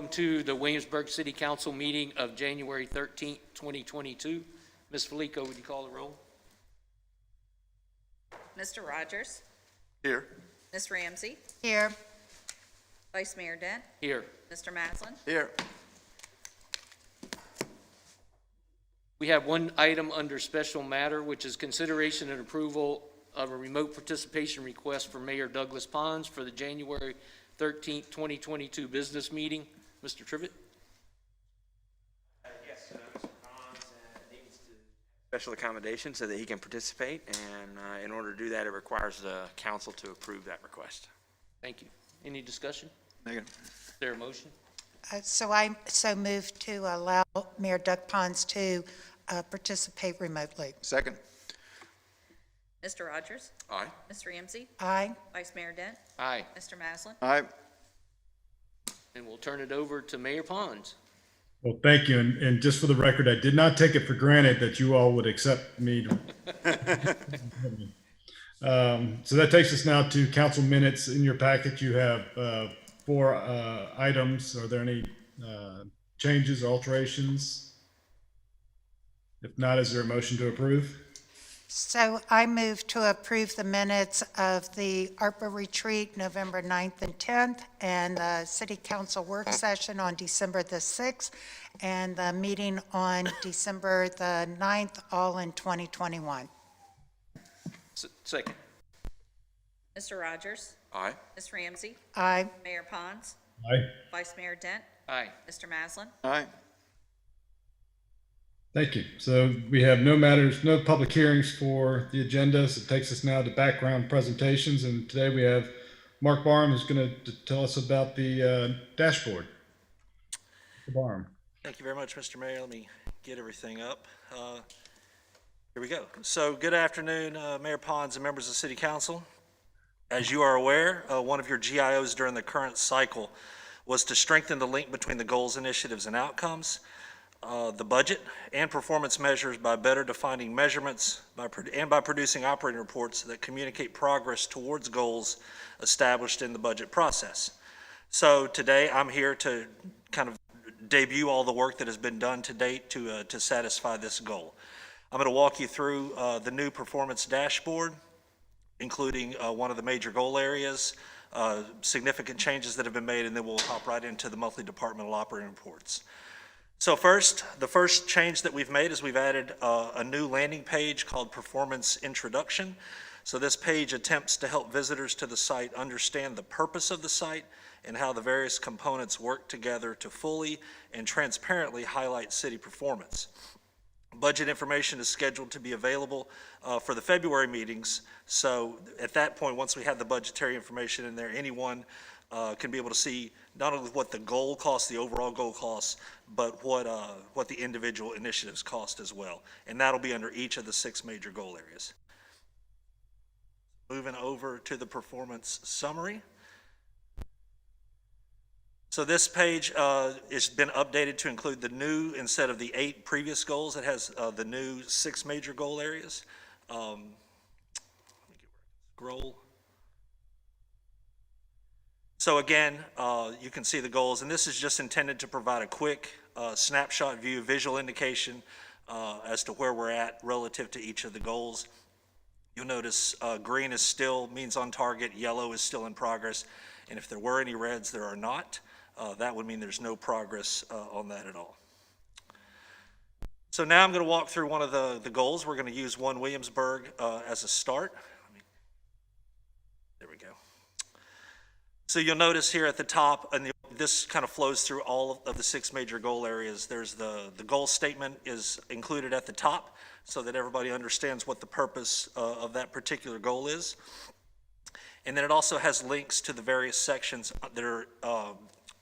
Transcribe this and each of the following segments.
Welcome to the Williamsburg City Council meeting of January 13th, 2022. Ms. Felico, would you call the roll? Mr. Rogers. Here. Ms. Ramsey. Here. Vice Mayor Dent. Here. Mr. Maslin. Here. We have one item under special matter, which is consideration and approval of a remote participation request for Mayor Douglas Pons for the January 13th, 2022 business meeting. Mr. Trivette? Yes, Mr. Pons needs to special accommodation so that he can participate, and in order to do that, it requires the council to approve that request. Thank you. Any discussion? Megan. Is there a motion? So I move to allow Mayor Doug Pons to participate remotely. Second. Mr. Rogers. Aye. Ms. Ramsey. Aye. Vice Mayor Dent. Aye. Mr. Maslin. Aye. And we'll turn it over to Mayor Pons. Well, thank you. And just for the record, I did not take it for granted that you all would accept me. So that takes us now to council minutes. In your packet, you have 4 items. Are there any changes or alterations? If not, is there a motion to approve? So I move to approve the minutes of the ARPA retreat November 9th and 10th, and the city council work session on December the 6th, and the meeting on December the 9th, all in 2021. Second. Mr. Rogers. Aye. Ms. Ramsey. Aye. Mayor Pons. Aye. Vice Mayor Dent. Aye. Mr. Maslin. Aye. Thank you. So we have no matters, no public hearings for the agenda. So it takes us now to background presentations. And today we have Mark Barham who's going to tell us about the dashboard. Barham. Thank you very much, Mr. Mayor. Let me get everything up. Here we go. So good afternoon, Mayor Pons and members of City Council. As you are aware, one of your GIOs during the current cycle was to strengthen the link between the goals, initiatives, and outcomes, the budget, and performance measures by better defining measurements and by producing operating reports that communicate progress towards goals established in the budget process. So today I'm here to kind of debut all the work that has been done to date to satisfy this goal. I'm going to walk you through the new performance dashboard, including one of the major goal areas, significant changes that have been made, and then we'll hop right into the monthly departmental operating reports. So first, the first change that we've made is we've added a new landing page called Performance Introduction. So this page attempts to help visitors to the site understand the purpose of the site and how the various components work together to fully and transparently highlight city performance. Budget information is scheduled to be available for the February meetings. So at that point, once we have the budgetary information in there, anyone can be able to see not only what the goal costs, the overall goal costs, but what the individual initiatives cost as well. And that'll be under each of the 6 major goal areas. Moving over to the performance summary. So this page has been updated to include the new, instead of the 8 previous goals, it has the new 6 major goal areas. Scroll. So again, you can see the goals, and this is just intended to provide a quick snapshot view, visual indication as to where we're at relative to each of the goals. You'll notice green is still means on target, yellow is still in progress, and if there were any reds, there are not. That would mean there's no progress on that at all. So now I'm going to walk through one of the goals. We're going to use 1 Williamsburg as a start. There we go. So you'll notice here at the top, and this kind of flows through all of the 6 major goal areas. There's the goal statement is included at the top so that everybody understands what the purpose of that particular goal is. And then it also has links to the various sections that are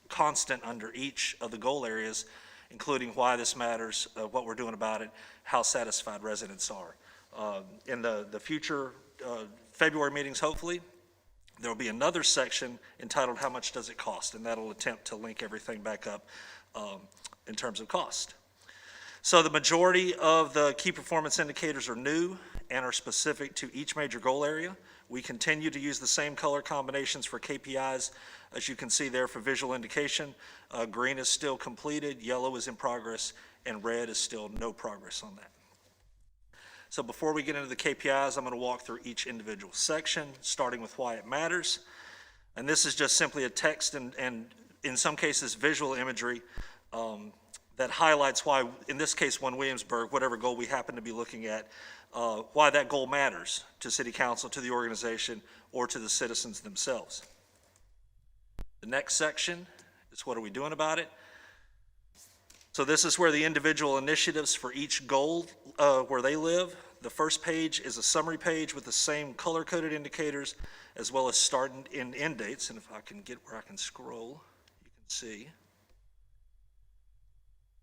constant under each of the goal areas, including why this matters, what we're doing about it, how satisfied residents are. In the future February meetings, hopefully, there will be another section entitled How Much Does It Cost? And that'll attempt to link everything back up in terms of cost. So the majority of the key performance indicators are new, and are specific to each major goal area. We continue to use the same color combinations for KPIs, as you can see there for visual indication. Green is still completed, yellow is in progress, and red is still no progress on that. So before we get into the KPIs, I'm going to walk through each individual section, starting with why it matters. And this is just simply a text and in some cases, visual imagery that highlights why, in this case, Williamsburg, whatever goal we happen to be looking at, why that goal matters to City Council, to the organization, or to the citizens themselves. The next section is what are we doing about it? So this is where the individual initiatives for each goal, where they live. The first page is a summary page with the same color-coded indicators, as well as start and end dates. And if I can get where I can scroll, you can see.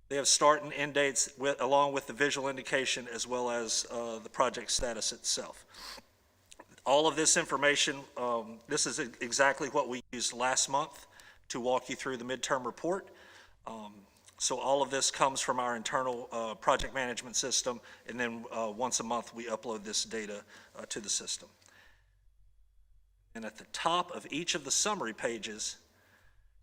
They have start and end dates along with the visual indication, as well as the project status itself. All of this information, this is exactly what we used last month to walk you through the midterm report. So all of this comes from our internal project management system, and then once a month we upload this data to the system. And at the top of each of the summary pages,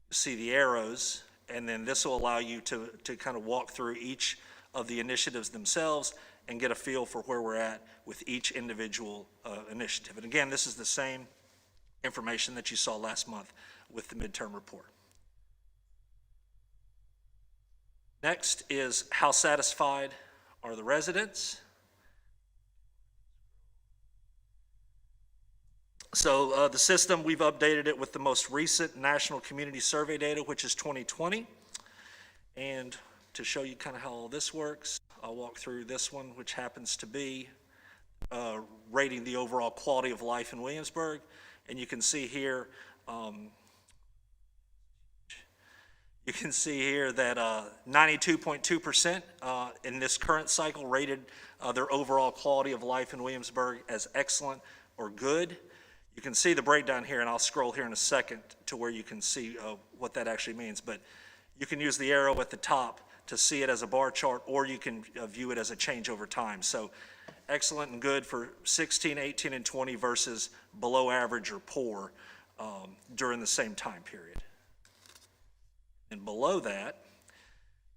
you see the arrows, and then this will allow you to kind of walk through each of the initiatives themselves and get a feel for where we're at with each individual initiative. And again, this is the same information that you saw last month with the midterm report. Next is how satisfied are the residents? So the system, we've updated it with the most recent National Community Survey data, which is 2020. And to show you kind of how all this works, I'll walk through this one, which happens to be rating the overall quality of life in Williamsburg. And you can see here, that 92.2% in this current cycle rated their overall quality of life in Williamsburg as excellent or good. You can see the breakdown here, and I'll scroll here in a second to where you can see what that actually means. But you can use the arrow at the top to see it as a bar chart, or you can view it as a change over time. So excellent and good for 16, 18, and 20 versus below average or poor during the same time period. And below that,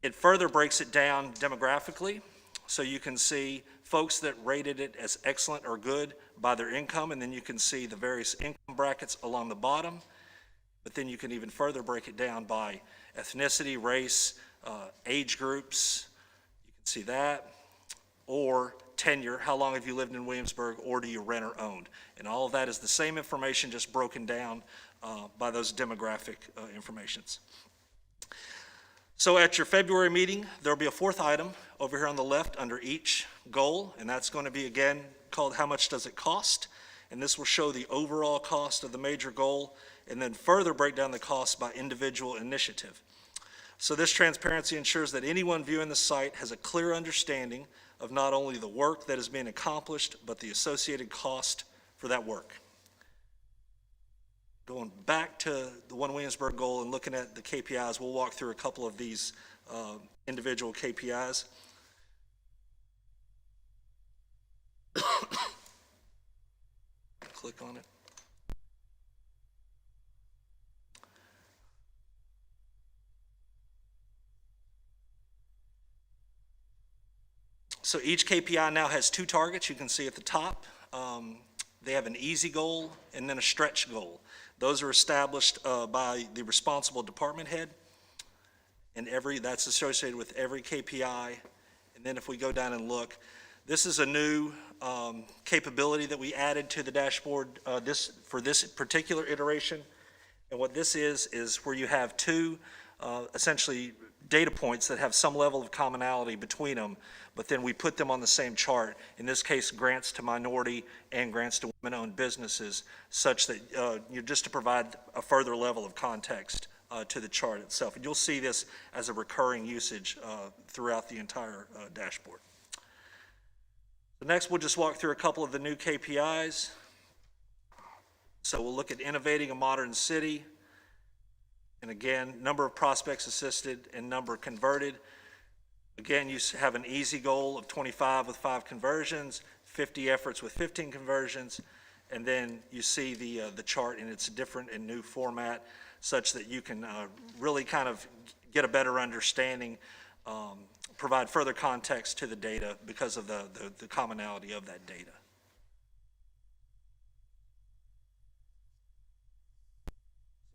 it further breaks it down demographically. So you can see folks that rated it as excellent or good by their income, and then you can see the various income brackets along the bottom. But then you can even further break it down by ethnicity, race, age groups. You can see that. Or tenure, how long have you lived in Williamsburg, or do you rent or own? And all of that is the same information, just broken down by those demographic informations. So at your February meeting, there'll be a fourth item over here on the left under each goal, and that's going to be, again, called how much does it cost? And this will show the overall cost of the major goal, and then further break down the cost by individual initiative. So this transparency ensures that anyone viewing the site has a clear understanding of not only the work that is being accomplished, but the associated cost for that work. Going back to the One Williamsburg goal and looking at the KPIs, we'll walk through a couple of these individual KPIs. Click on it. So each KPI now has two targets. You can see at the top, they have an easy goal and then a stretch goal. Those are established by the responsible department head, and that's associated with every KPI. And then if we go down and look, this is a new capability that we added to the dashboard for this particular iteration. And what this is where you have two essentially data points that have some level of commonality between them, but then we put them on the same chart. In this case, grants to minority and grants to women-owned businesses, such that just to provide a further level of context to the chart itself. And you'll see this as a recurring usage throughout the entire dashboard. So next, we'll just walk through a couple of the new KPIs. So we'll look at innovating a modern city. And again, number of prospects assisted and number converted. Again, you have an easy goal of 25 with 5 conversions, 50 efforts with 15 conversions, and then you see the chart in its different and new format, such that you can really kind of get a better understanding, provide further context to the data because of the commonality of that data.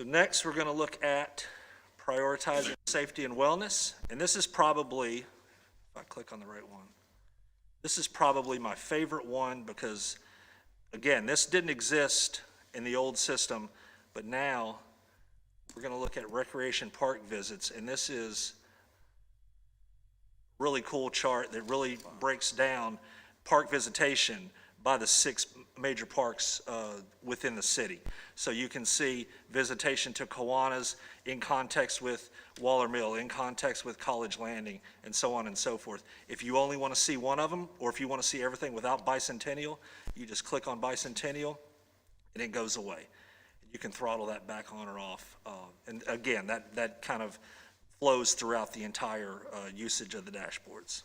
So next, we're going to look at prioritizing safety and wellness, and this is probably, if I click on the right one, this is probably my favorite one because, again, this didn't exist in the old system, but now we're going to look at recreation park visits, and this is a really cool chart that really breaks down park visitation by the 6 major parks within the city. So you can see visitation to Kiwanis in context with Waller Mill, in context with College Landing, and so on and so forth. If you only want to see one of them, or if you want to see everything without Bicentennial, you just click on Bicentennial, and it goes away. You can throttle that back on or off. And again, that kind of flows throughout the entire usage of the dashboards.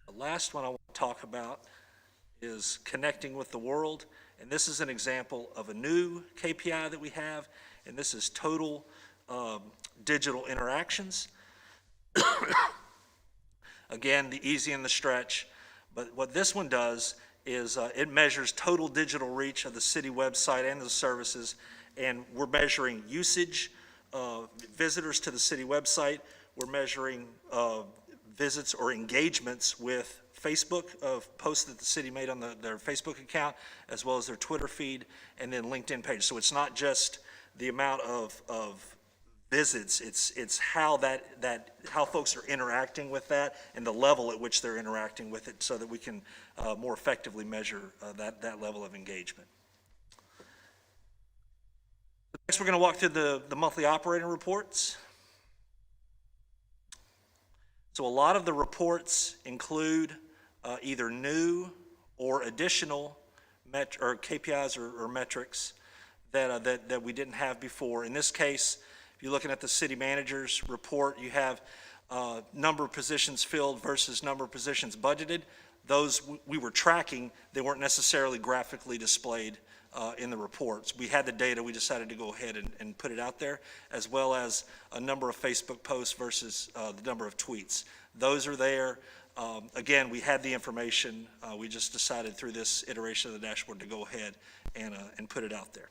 The last one I want to talk about is connecting with the world, and this is an example of a new KPI that we have, and this is total digital interactions. Again, the easy and the stretch, but what this one does is it measures total digital reach of the city website and the services, and we're measuring usage, visitors to the city website, we're measuring visits or engagements with Facebook of posts that the city made on their Facebook account, as well as their Twitter feed, and then LinkedIn page. So it's not just the amount of visits, it's how how folks are interacting with that and the level at which they're interacting with it, so that we can more effectively measure that level of engagement. Next, we're going to walk through the monthly operating reports. So a lot of the reports include either new or additional KPIs or metrics that we didn't have before. In this case, if you're looking at the city manager's report, you have number of positions filled versus number of positions budgeted. Those we were tracking, they weren't necessarily graphically displayed in the reports. We had the data, we decided to go ahead and put it out there, as well as a number of Facebook posts versus the number of tweets. Those are there. Again, we had the information. We just decided through this iteration of the dashboard to go ahead and put it out there.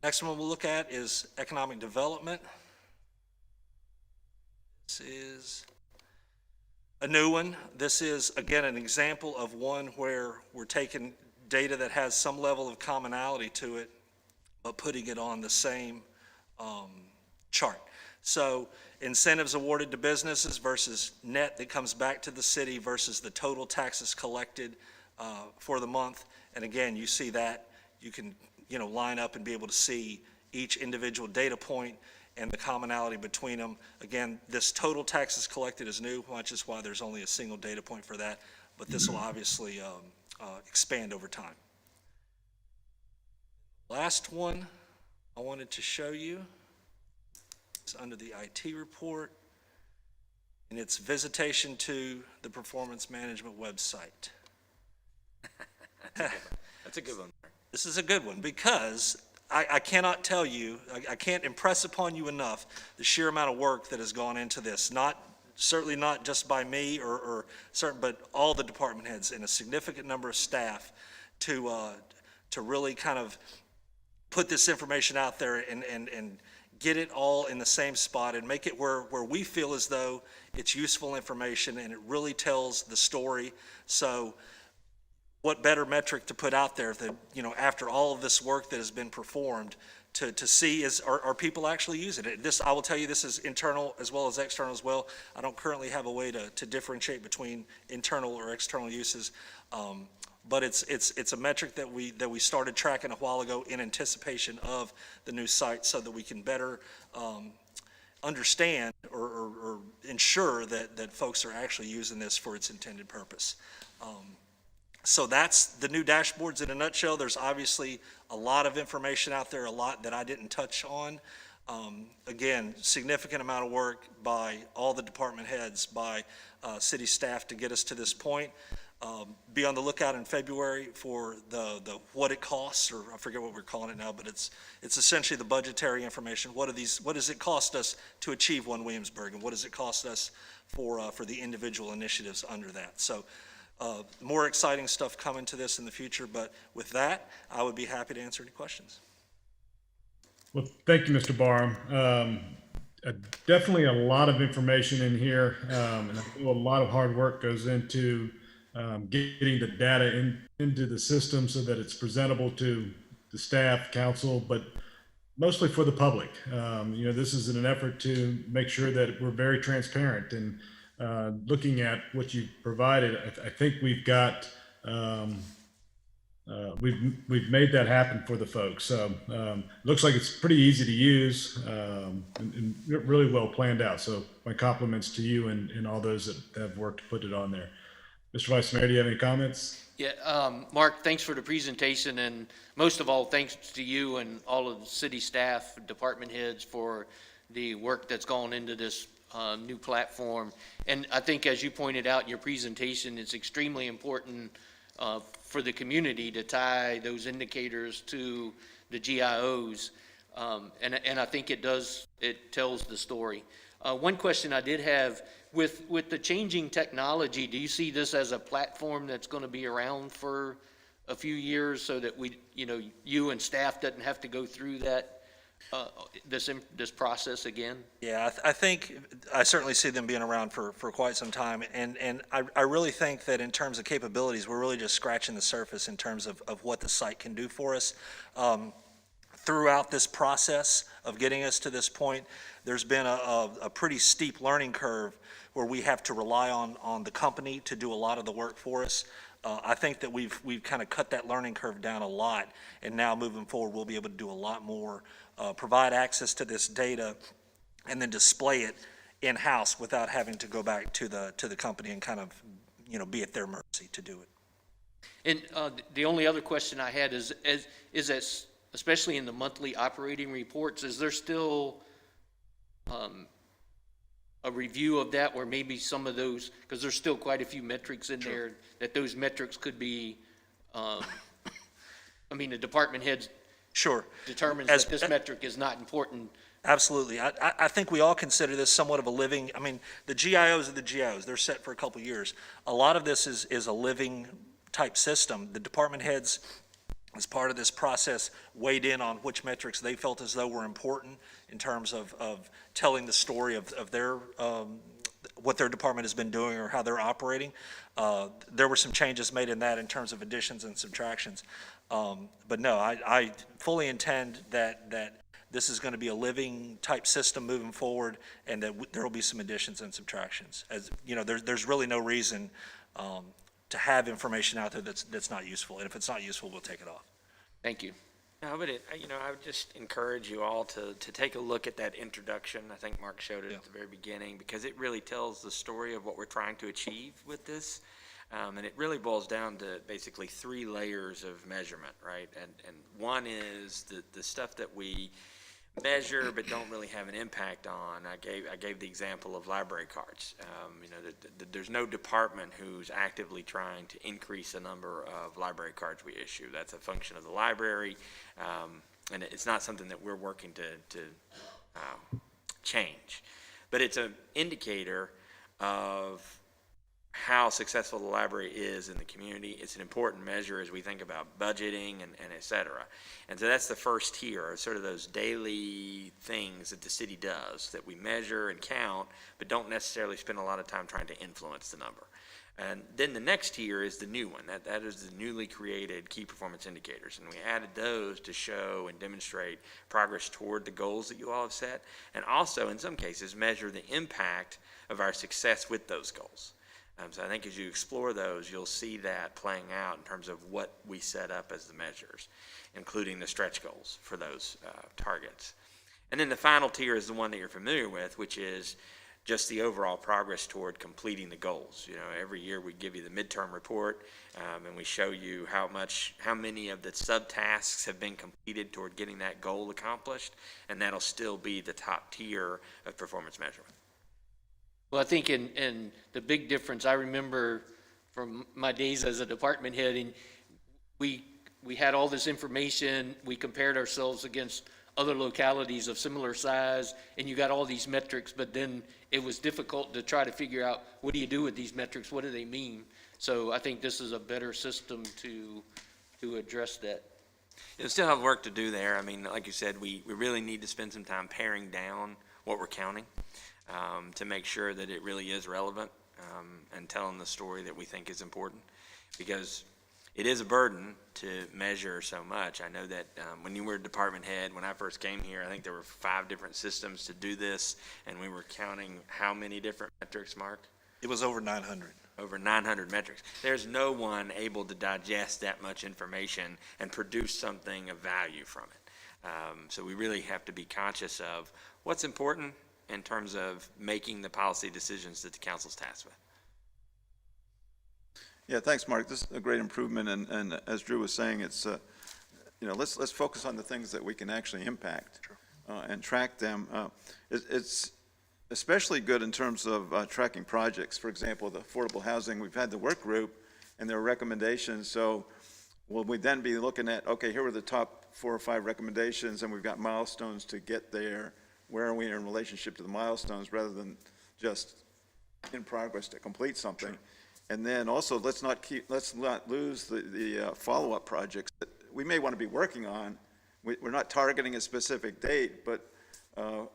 Next one we'll look at is economic development. This is a new one. This is, again, an example of one where we're taking data that has some level of commonality to it, but putting it on the same chart. So incentives awarded to businesses versus net that comes back to the city versus the total taxes collected for the month. And again, you see that. You can line up and be able to see each individual data point and the commonality between them. Again, this total taxes collected is new, which is why there's only a single data point for that, but this will obviously expand over time. Last one I wanted to show you is under the IT report, and it's visitation to the performance management website. That's a good one. This is a good one because I cannot tell you, I can't impress upon you enough the sheer amount of work that has gone into this. Certainly not just by me or certain, but all the department heads and a significant number of staff to really kind of put this information out there and get it all in the same spot and make it where we feel as though it's useful information and it really tells the story. So what better metric to put out there that, after all of this work that has been performed to see are people actually using it? This, I will tell you, this is internal as well as external as well. I don't currently have a way to differentiate between internal or external uses. But it's a metric that we started tracking a while ago in anticipation of the new site, so that we can better understand or ensure that folks are actually using this for its intended purpose. So that's the new dashboards in a nutshell. There's obviously a lot of information out there, a lot that I didn't touch on. Again, significant amount of work by all the department heads, by city staff to get us to this point. Be on the lookout in February for the what it costs, or I forget what we're calling it now, but it's essentially the budgetary information. What does it cost us to achieve One Williamsburg, and what does it cost us for the individual initiatives under that? So more exciting stuff coming to this in the future, but with that, I would be happy to answer any questions. Well, thank you, Mr. Barham. Definitely a lot of information in here, and I know a lot of hard work goes into getting the data into the system so that it's presentable to the staff, council, but mostly for the public. This is in an effort to make sure that we're very transparent, and looking at what you provided, I think we've got we've made that happen for the folks. So looks like it's pretty easy to use, and really well planned out. So my compliments to you and all those that have worked to put it on there. Mr. Vice Mayor, do you have any comments? Yeah, Mark, thanks for the presentation, and most of all, thanks to you and all of the city staff, department heads for the work that's gone into this new platform. And I think, as you pointed out in your presentation, it's extremely important for the community to tie those indicators to the GIOs, and I think it tells the story. One question I did have, with the changing technology, do you see this as a platform that's going to be around for a few years, so that you and staff doesn't have to go through that this process again? Yeah, I think I certainly see them being around for quite some time, and I really think that in terms of capabilities, we're really just scratching the surface in terms of what the site can do for us. Throughout this process of getting us to this point, there's been a pretty steep learning curve where we have to rely on the company to do a lot of the work for us. I think that we've kind of cut that learning curve down a lot, and now moving forward, we'll be able to do a lot more, provide access to this data, and then display it in-house without having to go back to the company and kind of, be at their mercy to do it. And the only other question I had is that, especially in the monthly operating reports, is there still a review of that, where maybe some of those, because there's still quite a few metrics in there, that those metrics could be, the department heads determines that this metric is not important. Absolutely. I think we all consider this somewhat of a living, the GIOs are the GIOs. They're set for a couple years. A lot of this is a living type system. The department heads, as part of this process, weighed in on which metrics they felt as though were important in terms of telling the story of their what their department has been doing or how they're operating. There were some changes made in that in terms of additions and subtractions. But no, I fully intend that this is going to be a living type system moving forward, and that there will be some additions and subtractions. As there's really no reason to have information out there that's not useful, and if it's not useful, we'll take it off. Thank you. No, but I would just encourage you all to take a look at that introduction. I think Mark showed it at the very beginning, because it really tells the story of what we're trying to achieve with this. And it really boils down to basically 3 layers of measurement, right? And one is the stuff that we measure but don't really have an impact on. I gave the example of library cards. There's no department who's actively trying to increase the number of library cards we issue. That's a function of the library, and it's not something that we're working to change. But it's an indicator of how successful the library is in the community. It's an important measure as we think about budgeting and et cetera. And so that's the first tier, sort of those daily things that the city does that we measure and count, but don't necessarily spend a lot of time trying to influence the number. And then the next tier is the new one. That is the newly created key performance indicators. And we added those to show and demonstrate progress toward the goals that you all have set, and also, in some cases, measure the impact of our success with those goals. So I think as you explore those, you'll see that playing out in terms of what we set up as the measures, including the stretch goals for those targets. And then the final tier is the one that you're familiar with, which is just the overall progress toward completing the goals. You know, every year we give you the midterm report, and we show you how many of the subtasks have been completed toward getting that goal accomplished, and that'll still be the top tier of performance measurement. Well, I think in the big difference, I remember from my days as a department head, and we had all this information, we compared ourselves against other localities of similar size, and you got all these metrics, but then it was difficult to try to figure out, what do you do with these metrics, what do they mean? So I think this is a better system to address that. You still have work to do there. I mean, like you said, we really need to spend some time paring down what we're counting to make sure that it really is relevant and telling the story that we think is important, because it is a burden to measure so much. I know that when you were department head, when I first came here, I think there were 5 different systems to do this, and we were counting how many different metrics, Mark? It was over 900. Over 900 metrics. There's no one able to digest that much information and produce something of value from it. So we really have to be conscious of what's important in terms of making the policy decisions that the council's tasked with. Yeah, thanks, Mark. This is a great improvement, and as Drew was saying, it's let's focus on the things that we can actually impact and track them. It's especially good in terms of tracking projects. For example, the affordable housing, we've had the work group and their recommendations. So will we then be looking at, okay, here are the top 4 or 5 recommendations, and we've got milestones to get there. Where are we in relationship to the milestones, rather than just in progress to complete something? And then also, let's not lose the follow-up projects that we may want to be working on. We're not targeting a specific date, but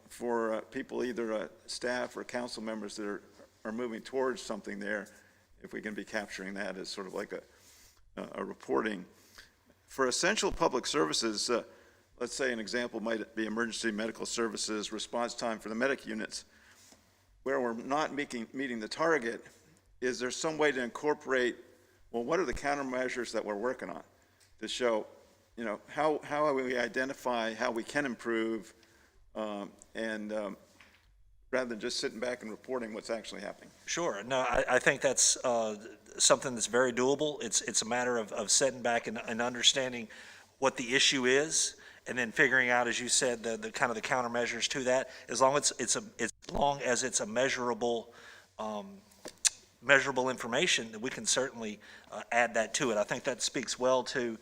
for people, either staff or council members that are moving towards something there, if we can be capturing that as sort of like a reporting. For essential public services, let's say an example might be emergency medical services, response time for the medic units, where we're not meeting the target. Is there some way to incorporate, well, what are the countermeasures that we're working on to show, how we identify how we can improve, and rather than just sitting back and reporting what's actually happening? Sure. No, I think that's something that's very doable. It's a matter of sitting back and understanding what the issue is, and then figuring out, as you said, the kind of the countermeasures to that. As long as it's a measurable information, that we can certainly add that to it. I think that speaks well to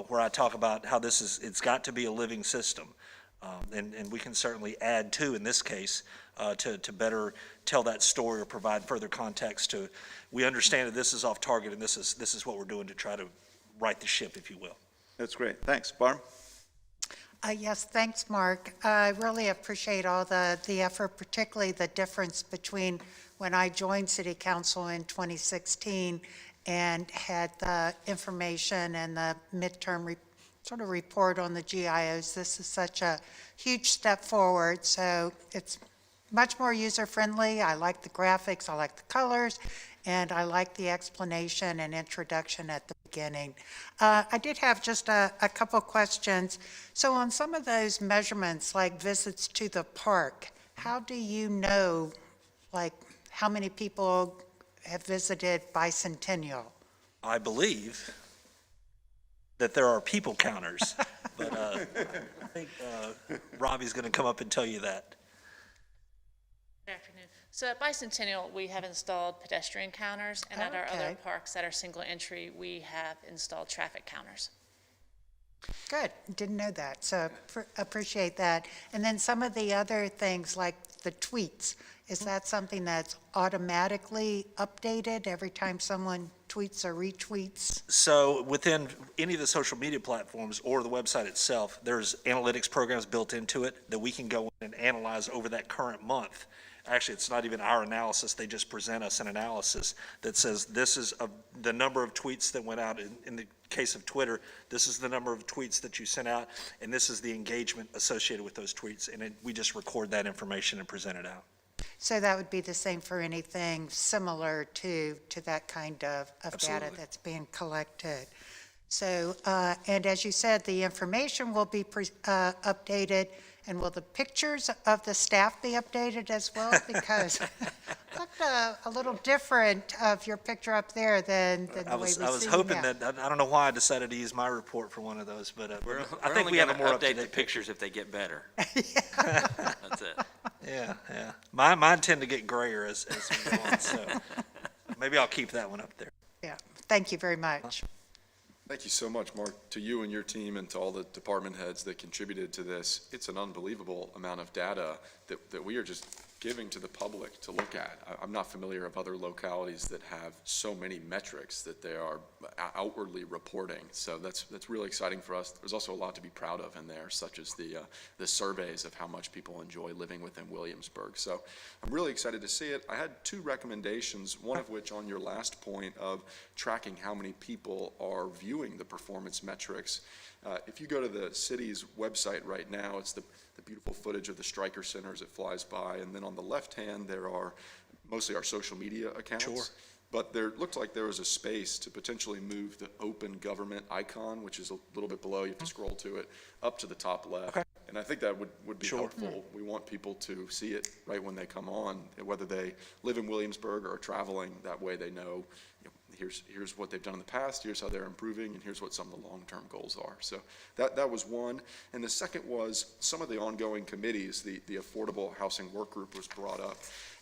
where I talk about how it's got to be a living system. And we can certainly add to, in this case, to better tell that story or provide further context to, we understand that this is off target, and this is what we're doing to try to right the ship, if you will. That's great. Thanks. Barb? Yes, thanks, Mark. I really appreciate all the effort, particularly the difference between when I joined City Council in 2016 and had the information and the midterm sort of report on the GIOs. This is such a huge step forward, so it's much more user-friendly. I like the graphics, I like the colors, and I like the explanation and introduction at the beginning. I did have just a couple questions. So on some of those measurements, like visits to the park, how do you know, like, how many people have visited Bicentennial? I believe that there are people counters, but I think Robbie's going to come up and tell you that. Good afternoon. So at Bicentennial, we have installed pedestrian counters, and at our other Okay. parks that are single entry, we have installed traffic counters. Good, didn't know that, so appreciate that. And then some of the other things, like the tweets, is that something that's automatically updated every time someone tweets or retweets? So within any of the social media platforms or the website itself, there's analytics programs built into it that we can go in and analyze over that current month. Actually, it's not even our analysis. They just present us an analysis that says this is the number of tweets that went out. In the case of Twitter, this is the number of tweets that you sent out, and this is the engagement associated with those tweets. And we just record that information and present it out. So that would be the same for anything similar to that kind of data Absolutely. that's being collected. So, and as you said, the information will be updated, and will the pictures of the staff be updated as well? Because it looked a little different of your picture up there than the way we see you I was hoping now. that, I don't know why I decided to use my report for one of those, but I think we have a more update the up-to-date pictures if they get better. That's it. Yeah, yeah. Mine tend to get grayer as we go on, so maybe I'll keep that one up there. Yeah, thank you very much. Thank you so much, Mark, to you and your team and to all the department heads that contributed to this. It's an unbelievable amount of data that we are just giving to the public to look at. I'm not familiar of other localities that have so many metrics that they are outwardly reporting. So that's really exciting for us. There's also a lot to be proud of in there, such as the surveys of how much people enjoy living within Williamsburg. So I'm really excited to see it. I had two recommendations, one of which on your last point of tracking how many people are viewing the performance metrics. If you go to the city's website right now, it's the beautiful footage of the Stryker Center as it flies by, and then on the left hand there are mostly our social media accounts. Sure. But there looked like there was a space to potentially move the open government icon, which is a little bit below, you have to scroll to it, up to the top left. Okay. And I think that would be Sure. helpful. We want people to see it right when they come on, whether they live in Williamsburg or are traveling. That way they know, here's what they've done in the past, here's how they're improving, and here's what some of the long-term goals are. So that was one. And the second was some of the ongoing committees. The Affordable Housing Work Group was brought up.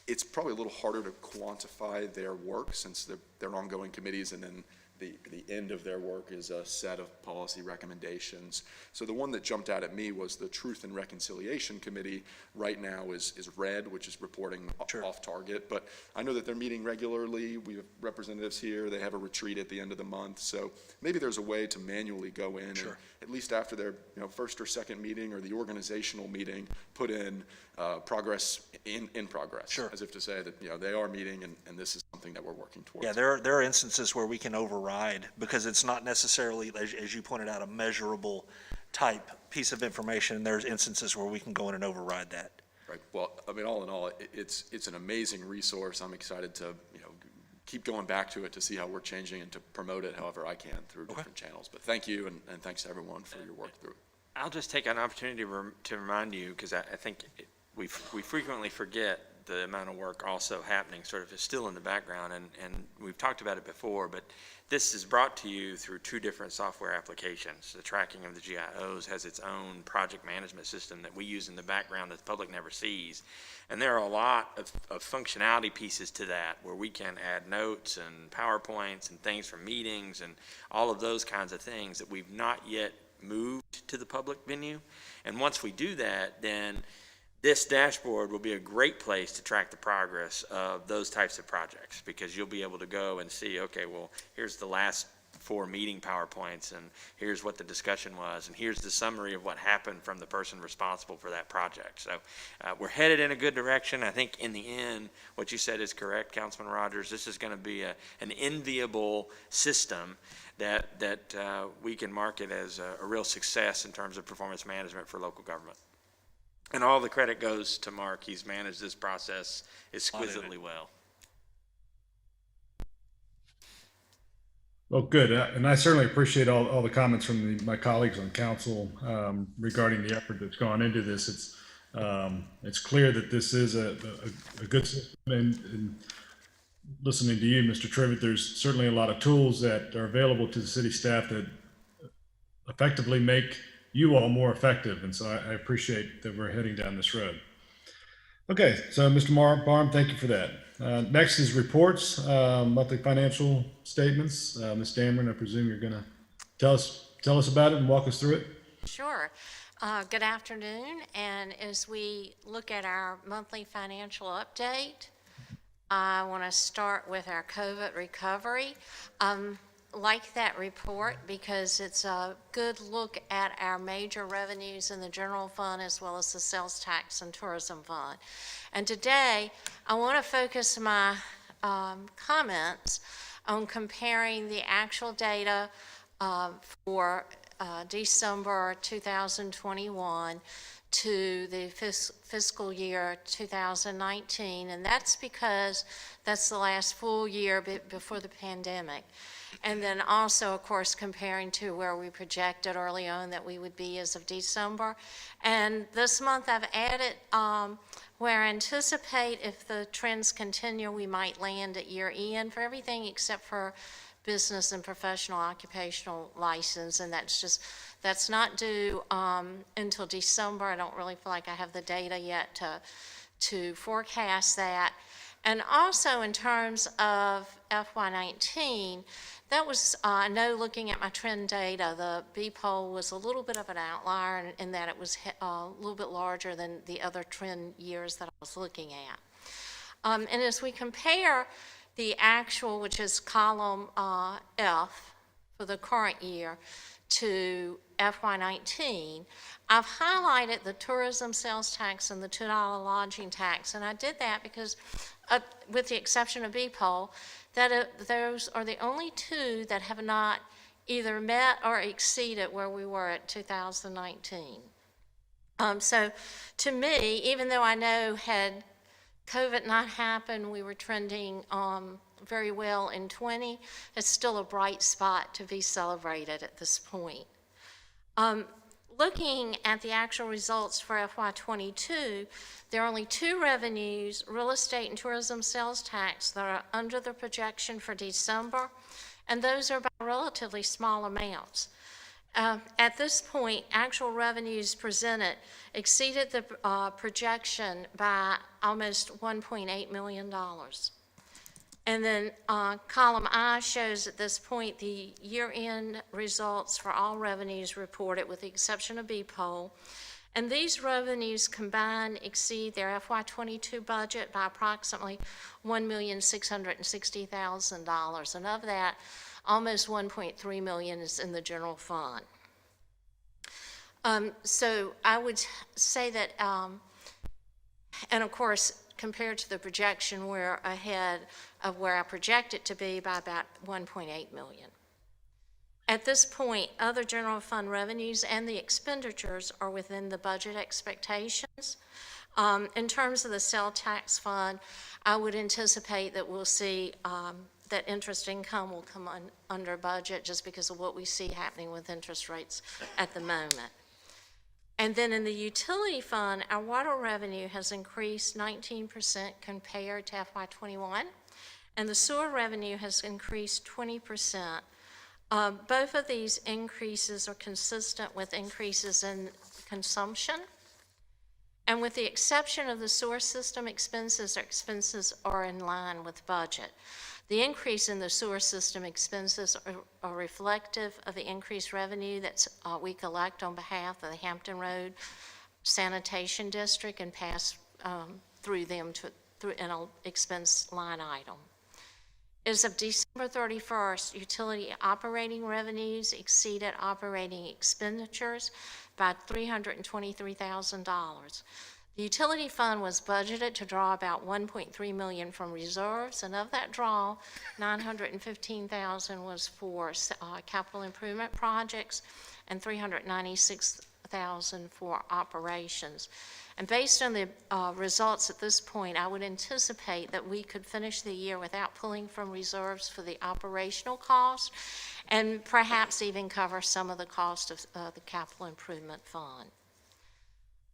It's probably a little harder to quantify their work since they're ongoing committees, and then the end of their work is a set of policy recommendations. So the one that jumped out at me was the Truth and Reconciliation Committee. Right now is red, which is reporting Sure. off target. But I know that they're meeting regularly. We have representatives here. They have a retreat at the end of the month. So maybe there's a way to manually go in and, at least after their first or second meeting or the organizational meeting, put in progress in progress. Sure. As if to say that they are meeting and this is something that we're working towards. Yeah, there are instances where we can override because it's not necessarily, as you pointed out, a measurable type piece of information. There's instances where we can go in and override that. Right. Well, I mean, all in all, it's an amazing resource. I'm excited to, keep going back to it to see how we're changing and to promote it however I can through different channels. But thank you, and thanks to everyone for your work through it. I'll just take an opportunity to remind you, because I think we frequently forget the amount of work also happening sort of is still in the background, and we've talked about it before, but this is brought to you through two different software applications. The tracking of the GIOs has its own project management system that we use in the background that the public never sees. And there are a lot of functionality pieces to that where we can add notes and PowerPoints and things from meetings and all of those kinds of things that we've not yet moved to the public venue. And once we do that, then this dashboard will be a great place to track the progress of those types of projects, because you'll be able to go and see, okay, well, here's the last 4 meeting PowerPoints, and here's what the discussion was, and here's the summary of what happened from the person responsible for that project. So we're headed in a good direction. I think in the end, what you said is correct, Councilman Rogers. This is going to be an enviable system that we can market as a real success in terms of performance management for local government. And all the credit goes to Mark. He's managed this process exquisitely well. Well, good. And I certainly appreciate all the comments from my colleagues on council regarding the effort that's gone into this. It's clear that this is a good system. And listening to you, Mr. Trivette, there's certainly a lot of tools that are available to the city staff that effectively make you all more effective. And so I appreciate that we're heading down this road. Okay, so Mr. Barham, thank you for that. Next is reports, monthly financial statements. Ms. Dameron, I presume you're going to tell us about it and walk us through it. Sure. Good afternoon. And as we look at our monthly financial update, I want to start with our COVID recovery. Like that report because it's a good look at our major revenues in the general fund as well as the sales tax and tourism fund. And today, I want to focus my comments on comparing the actual data for December 2021 to the fiscal year 2019, and that's because that's the last full year before the pandemic. And then also, of course, comparing to where we projected early on that we would be as of December. And this month I've added where I anticipate if the trends continue, we might land at year end for everything except for business and professional occupational license, and that's not due until December. I don't really feel like I have the data yet to forecast that. And also in terms of FY19, that was, I know looking at my trend data, the B poll was a little bit of an outlier in that it was a little bit larger than the other trend years that I was looking at. And as we compare the actual, which is column F for the current year, to FY19, I've highlighted the tourism sales tax and the $2 lodging tax, and I did that because, with the exception of B poll, that those are the only two that have not either met or exceeded where we were at 2019. So to me, even though I know had COVID not happened, we were trending very well in 20, it's still a bright spot to be celebrated at this point. Looking at the actual results for FY22, there are only two revenues, real estate and tourism sales tax, that are under the projection for December, and those are by relatively small amounts. At this point, actual revenues presented exceeded the projection by almost $1.8 million. And then column I shows at this point the year-end results for all revenues reported with the exception of B poll. And these revenues combined exceed their FY22 budget by approximately $1,660,000. And of that, almost $1.3 million is in the general fund. So I would say that, and of course, compared to the projection, we're ahead of where I project it to be by about $1.8 million. At this point, other general fund revenues and the expenditures are within the budget expectations. In terms of the sales tax fund, I would anticipate that we'll see that interest income will come under budget just because of what we see happening with interest rates at the moment. And then in the utility fund, our water revenue has increased 19% compared to FY21, and the sewer revenue has increased 20%. Both of these increases are consistent with increases in consumption. And with the exception of the sewer system expenses, our expenses are in line with budget. The increase in the sewer system expenses are reflective of the increased revenue that we collect on behalf of the Hampton Road Sanitation District and pass through them through an expense line item. As of December 31st, utility operating revenues exceeded operating expenditures by $323,000. The utility fund was budgeted to draw about $1.3 million from reserves, and of that draw, $915,000 was for capital improvement projects and $396,000 for operations. And based on the results at this point, I would anticipate that we could finish the year without pulling from reserves for the operational cost, and perhaps even cover some of the cost of the capital improvement fund.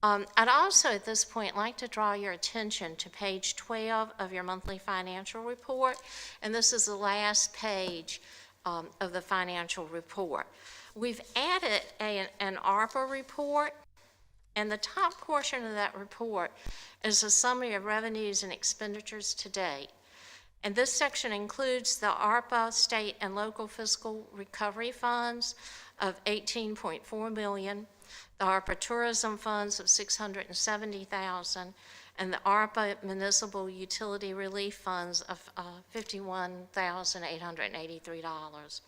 I'd also at this point like to draw your attention to page 12 of your monthly financial report, and this is the last page of the financial report. We've added an ARPA report, and the top portion of that report is a summary of revenues and expenditures to date. And this section includes the ARPA state and local fiscal recovery funds of $18.4 million, the ARPA tourism funds of $670,000, and the ARPA municipal utility relief funds of $51,883.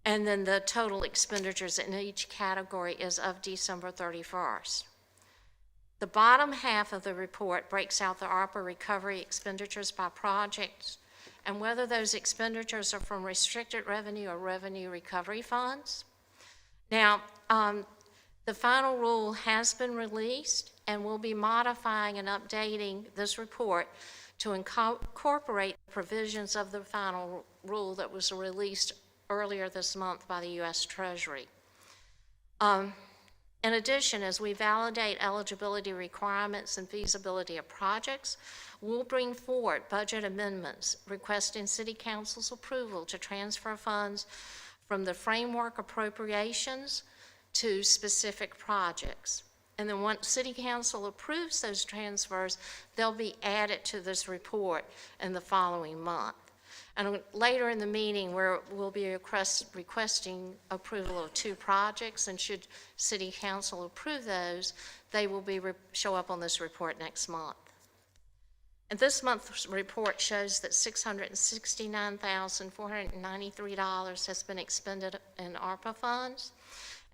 And then the total expenditures in each category is of December 31st. The bottom half of the report breaks out the ARPA recovery expenditures by projects and whether those expenditures are from restricted revenue or revenue recovery funds. Now, the final rule has been released, and we'll be modifying and updating this report to incorporate provisions of the final rule that was released earlier this month by the U.S. Treasury. In addition, as we validate eligibility requirements and feasibility of projects, we'll bring forward budget amendments requesting City Council's approval to transfer funds from the framework appropriations to specific projects. And then once City Council approves those transfers, they'll be added to this report in the following month. And later in the meeting, we'll be requesting approval of 2 projects, and should City Council approve those, they will show up on this report next month. And this month's report shows that $669,493 has been expended in ARPA funds,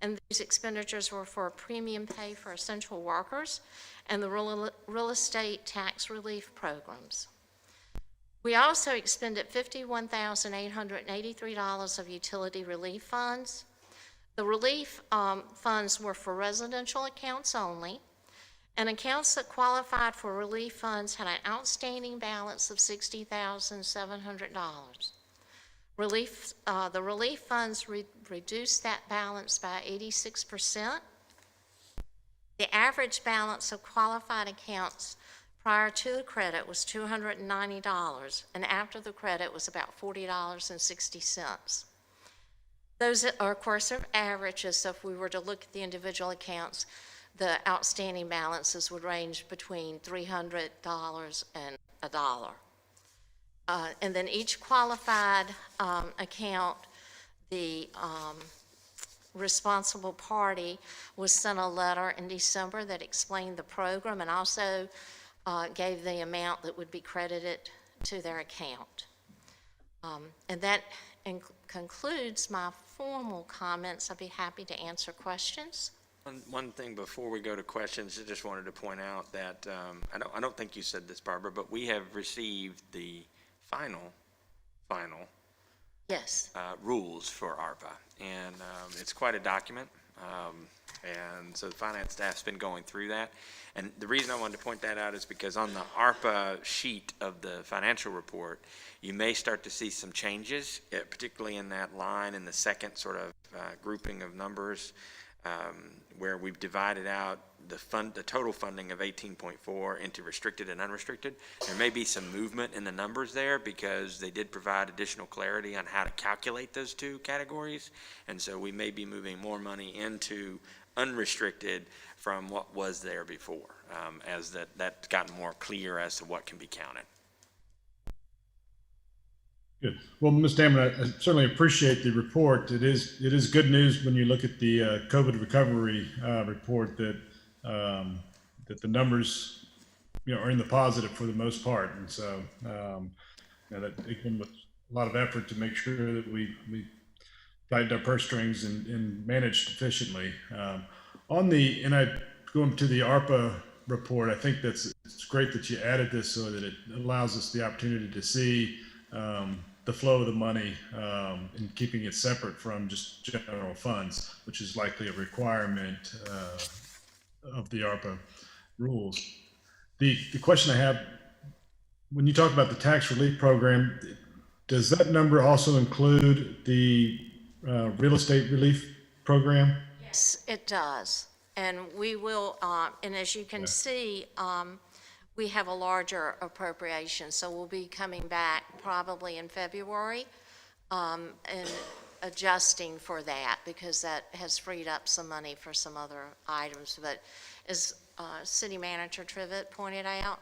and these expenditures were for premium pay for essential workers and the real estate tax relief programs. We also expended $51,883 of utility relief funds. The relief funds were for residential accounts only, and accounts that qualified for relief funds had an outstanding balance of $60,700. The relief funds reduced that balance by 86%. The average balance of qualified accounts prior to the credit was $290, and after the credit was about $40.60. Those are, of course, averages, so if we were to look at the individual accounts, the outstanding balances would range between $300 and $1. And then each qualified account, the responsible party was sent a letter in December that explained the program and also gave the amount that would be credited to their account. And that concludes my formal comments. I'd be happy to answer questions. One thing before we go to questions, I just wanted to point out that, I don't think you said this, Barbara, but we have received the final Yes. rules for ARPA, and it's quite a document, and so the finance staff's been going through that. And the reason I wanted to point that out is because on the ARPA sheet of the financial report, you may start to see some changes, particularly in that line in the second sort of grouping of numbers, where we've divided out the total funding of 18.4 into restricted and unrestricted. There may be some movement in the numbers there because they did provide additional clarity on how to calculate those 2 categories. And so we may be moving more money into unrestricted from what was there before, as that's gotten more clear as to what can be counted. Good. Well, Ms. Dameron, I certainly appreciate the report. It is good news when you look at the COVID recovery report that the numbers, are in the positive for the most part. And so, that it came with a lot of effort to make sure that we tightened our purse strings and managed efficiently. And going to the ARPA report, I think it's great that you added this so that it allows us the opportunity to see the flow of the money and keeping it separate from just general funds, which is likely a requirement of the ARPA rules. The question I have, when you talk about the tax relief program, does that number also include the real estate relief program? Yes, it does. And we will, and as you can see, we have a larger appropriation, so we'll be coming back probably in February and adjusting for that because that has freed up some money for some other items. But as City Manager Trivette pointed out,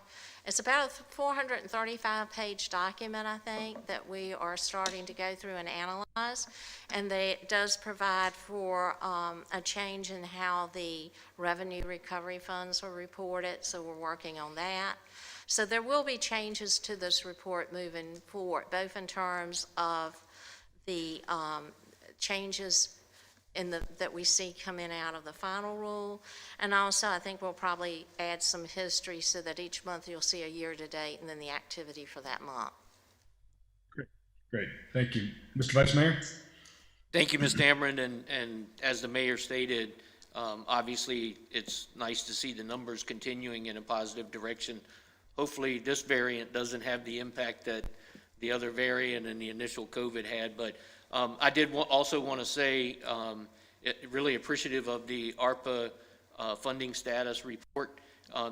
it's about a 435-page document, I think, that we are starting to go through and analyze. And it does provide for a change in how the revenue recovery funds are reported, so we're working on that. So there will be changes to this report moving forward, both in terms of the changes that we see coming out of the final rule. And also, I think we'll probably add some history so that each month you'll see a year-to-date and then the activity for that month. Great. Thank you. Mr. Vice Mayor? Thank you, Ms. Dameron, and as the mayor stated, obviously, it's nice to see the numbers continuing in a positive direction. hopefully this variant doesn't have the impact that the other variant and the initial COVID had. But I did also want to say, really appreciative of the ARPA funding status report.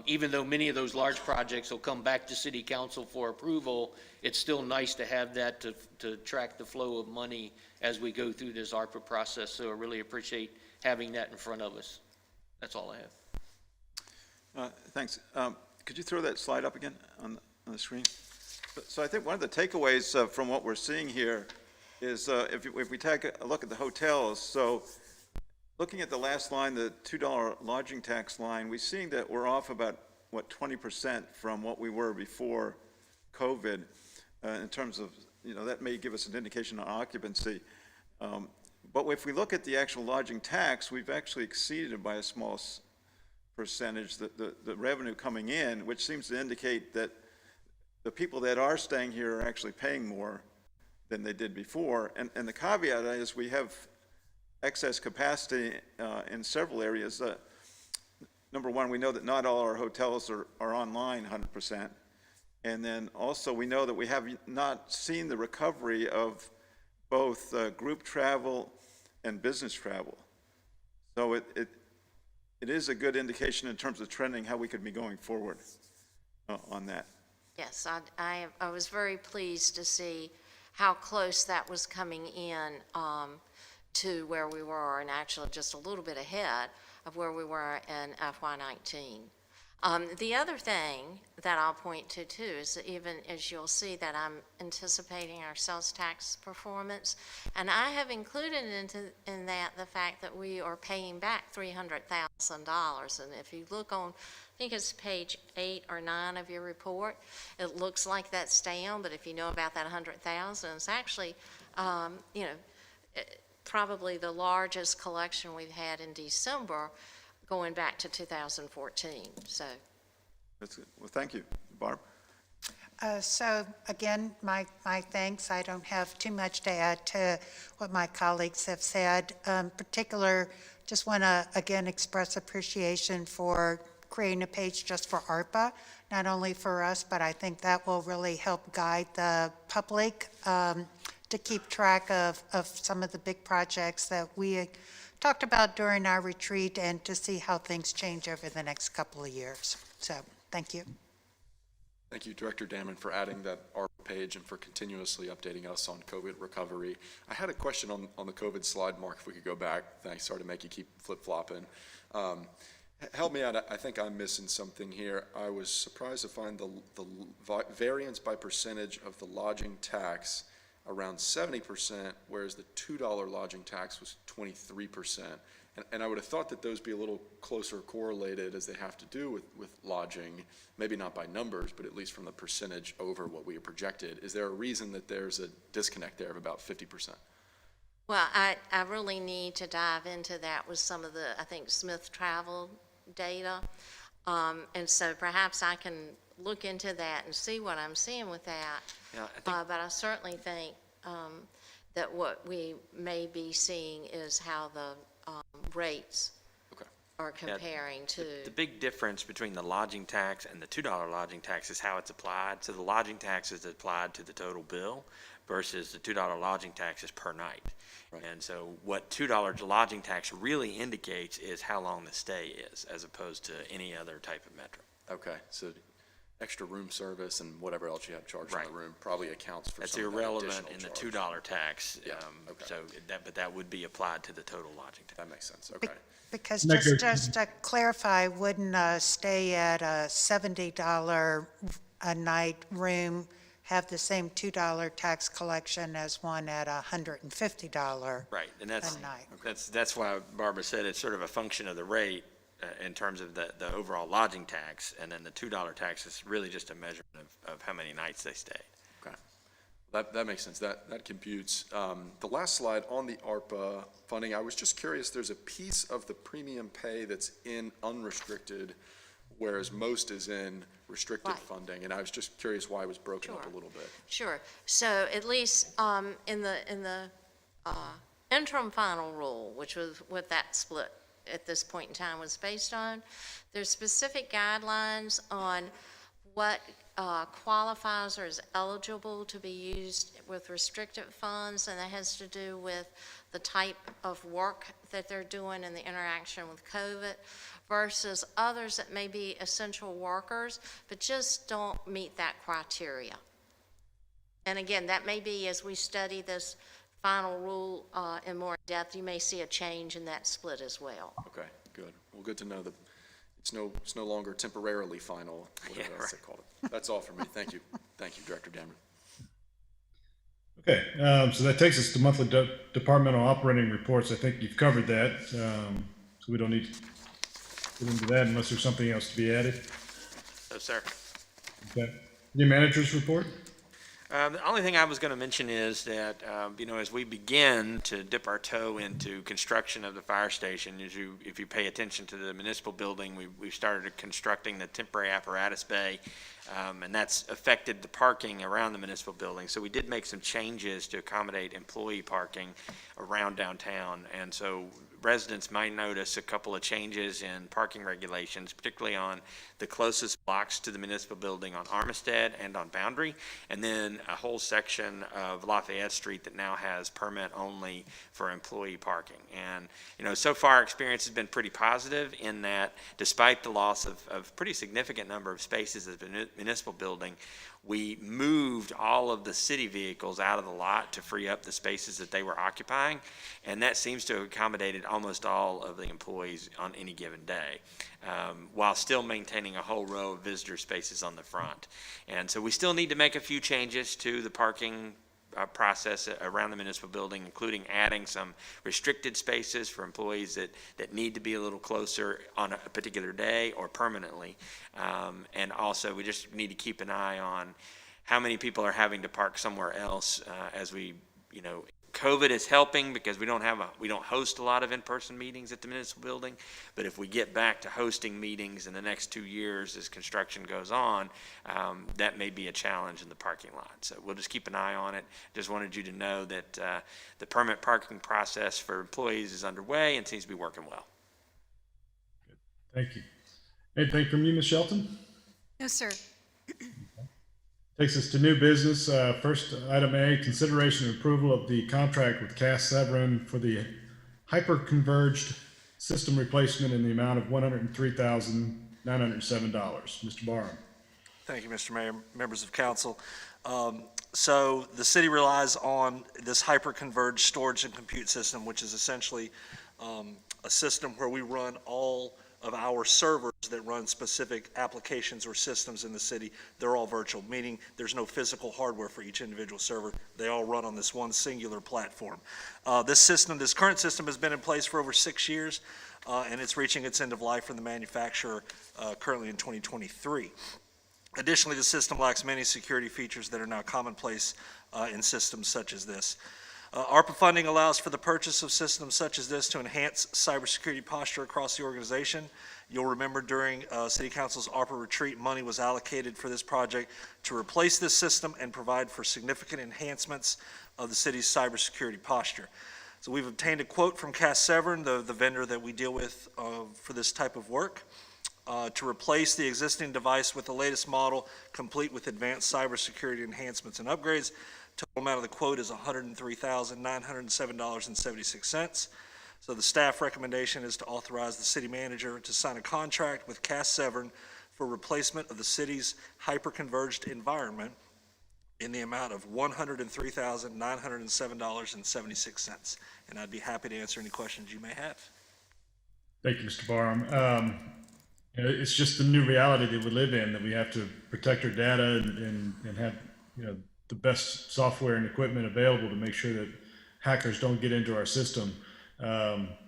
Even though many of those large projects will come back to City Council for approval, it's still nice to have that to track the flow of money as we go through this ARPA process. So I really appreciate having that in front of us. That's all I have. Thanks. Could you throw that slide up again on the screen? So I think one of the takeaways from what we're seeing here is if we take a look at the hotels, so looking at the last line, the $2 lodging tax line, we're seeing that we're off about, 20% from what we were before COVID in terms of, that may give us an indication on occupancy. But if we look at the actual lodging tax, we've actually exceeded it by a small percentage, the revenue coming in, which seems to indicate that the people that are staying here are actually paying more than they did before. And the caveat is we have excess capacity in several areas. Number one, we know that not all our hotels are online 100%. And then also we know that we have not seen the recovery of both group travel and business travel. So it is a good indication in terms of trending how we could be going forward on that. Yes, I was very pleased to see how close that was coming in to where we were, and actually just a little bit ahead of where we were in FY19. The other thing that I'll point to too is that even as you'll see that I'm anticipating our sales tax performance, and I have included in that the fact that we are paying back $300,000. And if you look on, I think it's page 8 or 9 of your report, it looks like that's down, but if you know about that 100,000, it's actually, probably the largest collection we've had in December going back to 2014, so. That's good. Well, thank you. Barb? So again, my thanks. I don't have too much to add to what my colleagues have said. Particular, just want to again express appreciation for creating a page just for ARPA, not only for us, but I think that will really help guide the public to keep track of some of the big projects that we talked about during our retreat and to see how things change over the next couple of years. So, thank you. Thank you, Director Dameron, for adding that ARPA page and for continuously updating us on COVID recovery. I had a question on the COVID slide, Mark, if we could go back. Thanks, sorry to make you keep flip-flopping. Help me out, I think I'm missing something here. I was surprised to find the variance by percentage of the lodging tax around 70%, whereas the $2 lodging tax was 23%. And I would have thought that those be a little closer correlated as they have to do with lodging, maybe not by numbers, but at least from the percentage over what we had projected. Is there a reason that there's a disconnect there of about 50%? Well, I really need to dive into that with some of the, I think, Smith Travel data. And so perhaps I can look into that and see what I'm seeing with that. Yeah, But I certainly think that what we may be seeing is how the rates are comparing to. The big difference between the lodging tax and the $2 lodging tax is how it's applied. So the lodging tax is applied to the total bill versus the $2 lodging tax is per night. Right. And so what $2 lodging tax really indicates is how long the stay is, as opposed to any other type of metric. Okay, so extra room service and whatever else you have charged in the room probably accounts for That's some of that irrelevant in additional the charge. $2 tax. Yeah, okay. So but that would be applied to the total lodging tax. That makes sense, okay. Because Mayor- just to clarify, wouldn't a stay at a $70 a night room have the same $2 tax collection as one at $150 Right, and that's a night? that's why Barbara said it's sort of a function of the rate in terms of the overall lodging tax, and then the $2 tax is really just a measurement of how many nights they stayed. Okay, that makes sense. That computes. The last slide on the ARPA funding, I was just curious, there's a piece of the premium pay that's in unrestricted, whereas most is in restricted Right. funding, and I was just curious why it was broken up a little bit. Sure. So at least in the interim final rule, which was what that split at this point in time was based on, there's specific guidelines on what qualifies or is eligible to be used with restricted funds, and that has to do with the type of work that they're doing and the interaction with COVID, versus others that may be essential workers, but just don't meet that criteria. And again, that may be, as we study this final rule in more depth, you may see a change in that split as well. Okay, good. Well, good to know that it's no longer temporarily final, whatever else they call it. That's all for me. Thank you. Thank you, Director Dameron. Okay, so that takes us to monthly departmental operating reports. I think you've covered that, so we don't need to get into that unless there's something else to be added. No, sir. Okay. Any managers report? The only thing I was going to mention is that, as we begin to dip our toe into construction of the fire station, if you pay attention to the municipal building, we've started constructing the temporary apparatus bay, and that's affected the parking around the municipal building. So we did make some changes to accommodate employee parking around downtown, and so residents might notice a couple of changes in parking regulations, particularly on the closest blocks to the municipal building on Armistead and on Boundary, and then a whole section of Lafayette Street that now has permit only for employee parking. And, so far our experience has been pretty positive in that despite the loss of pretty significant number of spaces at the municipal building, we moved all of the city vehicles out of the lot to free up the spaces that they were occupying, and that seems to have accommodated almost all of the employees on any given day, while still maintaining a whole row of visitor spaces on the front. And so we still need to make a few changes to the parking process around the municipal building, including adding some restricted spaces for employees that need to be a little closer on a particular day or permanently. And also, we just need to keep an eye on how many people are having to park somewhere else as we, COVID is helping because we don't host a lot of in-person meetings at the municipal building. But if we get back to hosting meetings in the next 2 years as construction goes on, that may be a challenge in the parking lot. So we'll just keep an eye on it. Just wanted you to know that the permit parking process for employees is underway and seems to be working well. Thank you. Anything from you, Ms. Shelton? No, sir. Takes us to new business. First, item A, consideration and approval of the contract with SEVERN for the Hyperconverged system replacement in the amount of $103,907. Mr. Barham. Thank you, Mr. Mayor, members of council. So the city relies on this hyperconverged storage and compute system, which is essentially a system where we run all of our servers that run specific applications or systems in the city. They're all virtual, meaning there's no physical hardware for each individual server. They all run on this one singular platform. This current system has been in place for over 6 years, and it's reaching its end of life from the manufacturer currently in 2023. Additionally, the system lacks many security features that are now commonplace in systems such as this. ARPA funding allows for the purchase of systems such as this to enhance cybersecurity posture across the organization. You'll remember during City Council's ARPA retreat, money was allocated for this project to replace this system and provide for significant enhancements of the city's cybersecurity posture. So we've obtained a quote from SEVERN, the vendor that we deal with for this type of work, to replace the existing device with the latest model, complete with advanced cybersecurity enhancements and upgrades. Total amount of the quote is $103,907.76. So the staff recommendation is to authorize the city manager to sign a contract with SEVERN for replacement of the city's hyperconverged environment in the amount of $103,907.76. And I'd be happy to answer any questions you may have. Thank you, Mr. Barham. It's just the new reality that we live in, that we have to protect our data and have, the best software and equipment available to make sure that hackers don't get into our system.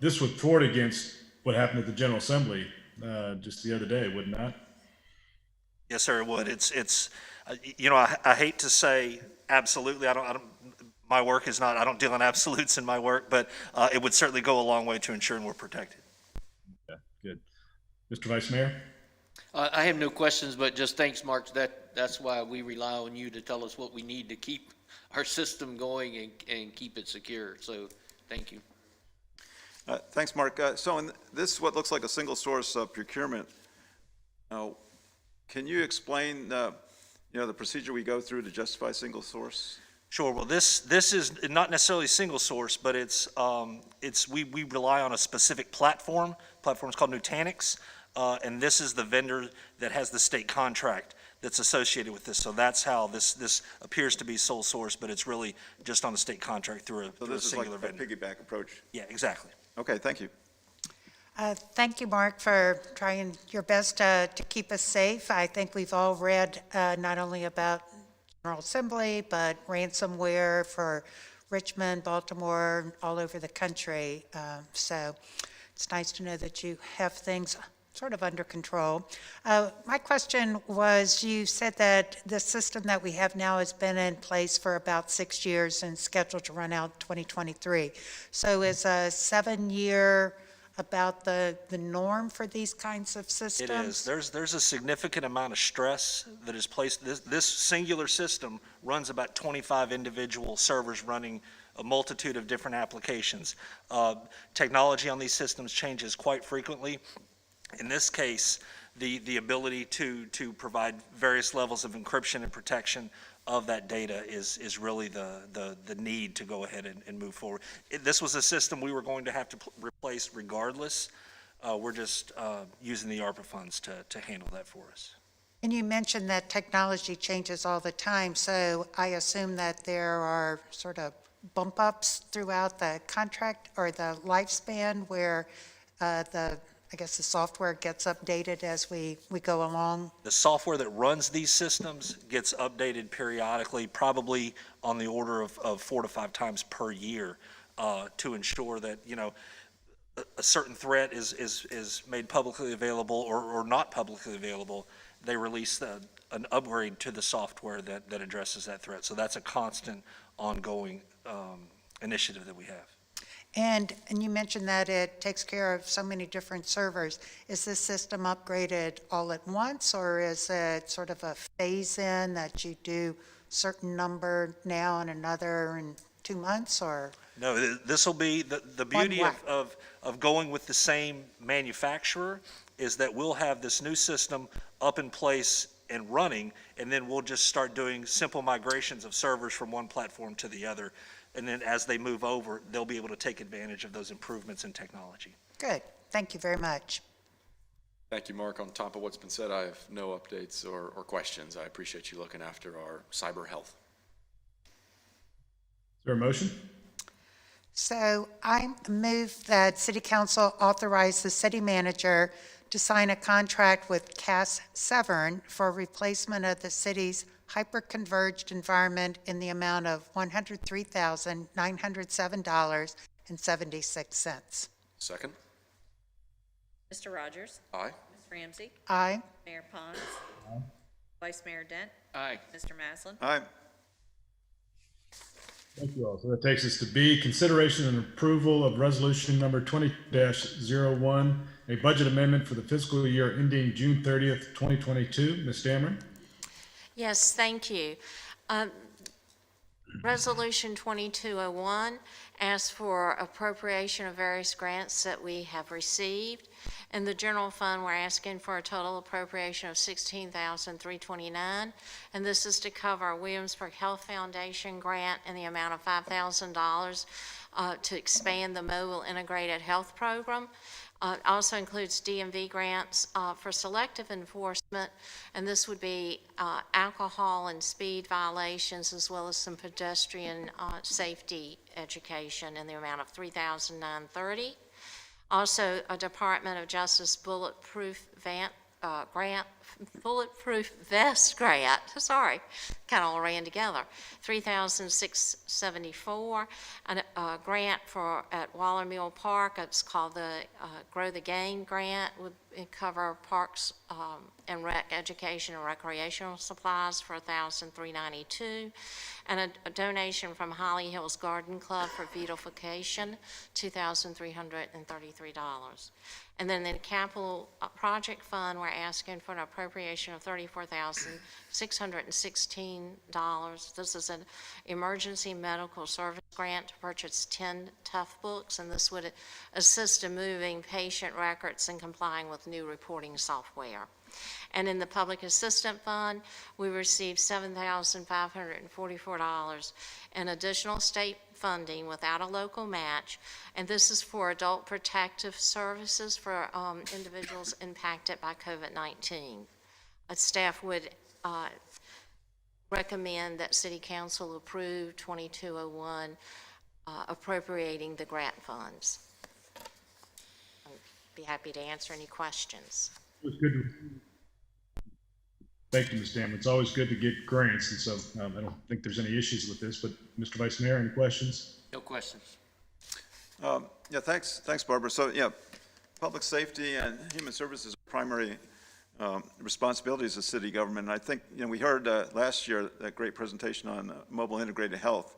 This would thwart against what happened at the General Assembly just the other day, would it not? Yes, sir, it would. It's I hate to say absolutely. I don't deal in absolutes in my work, but it would certainly go a long way to ensuring we're protected. Okay, good. Mr. Vice Mayor? I have no questions, but just thanks, Mark. That's why we rely on you to tell us what we need to keep our system going and keep it secure. So thank you. Thanks, Mark. So in this, what looks like a single source procurement, Can you explain, the procedure we go through to justify single source? Sure. Well, this is not necessarily single source, but we rely on a specific platform. Platform's called Nutanix, and this is the vendor that has the state contract that's associated with this. So that's how this appears to be sole source, but it's really just on a state contract through So a this is like singular a vendor. piggyback approach. Yeah, exactly. Okay, thank you. Thank you, Mark, for trying your best to keep us safe. I think we've all read not only about General Assembly, but ransomware for Richmond, Baltimore, all over the country. So it's nice to know that you have things sort of under control. My question was, you said that the system that we have now has been in place for about 6 years and scheduled to run out 2023. So is a 7-year about the norm for these kinds of systems? It is. There's a significant amount of stress that is placed. This singular system runs about 25 individual servers running a multitude of different applications. Technology on these systems changes quite frequently. In this case, the ability to provide various levels of encryption and protection of that data is really the need to go ahead and move forward. This was a system we were going to have to replace regardless. We're just using the ARPA funds to handle that for us. And you mentioned that technology changes all the time, so I assume that there are sort of bump ups throughout the contract or the lifespan where the software gets updated as we go along. The software that runs these systems gets updated periodically, probably on the order of 4 to 5 times per year, to ensure that, a certain threat is made publicly available or not publicly available. They release an upgrade to the software that addresses that threat. So that's a constant, ongoing initiative that we have. And you mentioned that it takes care of so many different servers. Is this system upgraded all at once, or is it sort of a phase-in that you do certain number now and another in 2 months, or? No, this will be, the beauty whack. of going with the same manufacturer is that we'll have this new system up in place and running, and then we'll just start doing simple migrations of servers from one platform to the other. And then as they move over, they'll be able to take advantage of those improvements in technology. Good. Thank you very much. Thank you, Mark. On top of what's been said, I have no updates or questions. I appreciate you looking after our cyber health. Is there a motion? So I move that City Council authorize the city manager to sign a contract with SEVERN for replacement of the city's hyperconverged environment in the amount of $103,907.76. Second? Mr. Rogers? Aye. Ms. Ramsey? Aye. Mayor Pons? Vice Mayor Dent? Aye. Mr. Maslin? Aye. Thank you all. So that takes us to B, consideration and approval of resolution number 20-01, a budget amendment for the fiscal year ending June 30th, 2022. Ms. Dameron? Yes, thank you. Resolution 2201 asks for appropriation of various grants that we have received. In the general fund, we're asking for a total appropriation of $16,329, and this is to cover our Williamsburg Health Foundation grant in the amount of $5,000 to expand the mobile integrated health program. It also includes DMV grants for selective enforcement, and this would be alcohol and speed violations, as well as some pedestrian safety education in the amount of $3,930. Also, a Department of Justice bulletproof vest grant, sorry, kind of all ran together, $3,674, and a grant at Waller Mill Park. It's called the Grow the Game grant. Would cover parks and rec education and recreational supplies for $1,392, and a donation from Holly Hills Garden Club for beautification, $2,333. And then the capital project fund, we're asking for an appropriation of $34,616. This is an emergency medical service grant to purchase 10 Tough books, and this would assist in moving patient records and complying with new reporting software. And in the Public Assistant Fund, we received $7,544 in additional state funding without a local match, and this is for adult protective services for individuals impacted by COVID-19. Staff would recommend that City Council approve 2201 appropriating the grant funds. I'd be happy to answer any questions. It was good. Thank you, Ms. Dameron. It's always good to get grants, and so I don't think there's any issues with this, but Mr. Vice Mayor, any questions? No questions. Yeah, thanks, Barbara. So, yeah, public safety and human services are primary responsibilities of city government. And I think, we heard last year that great presentation on mobile integrated health,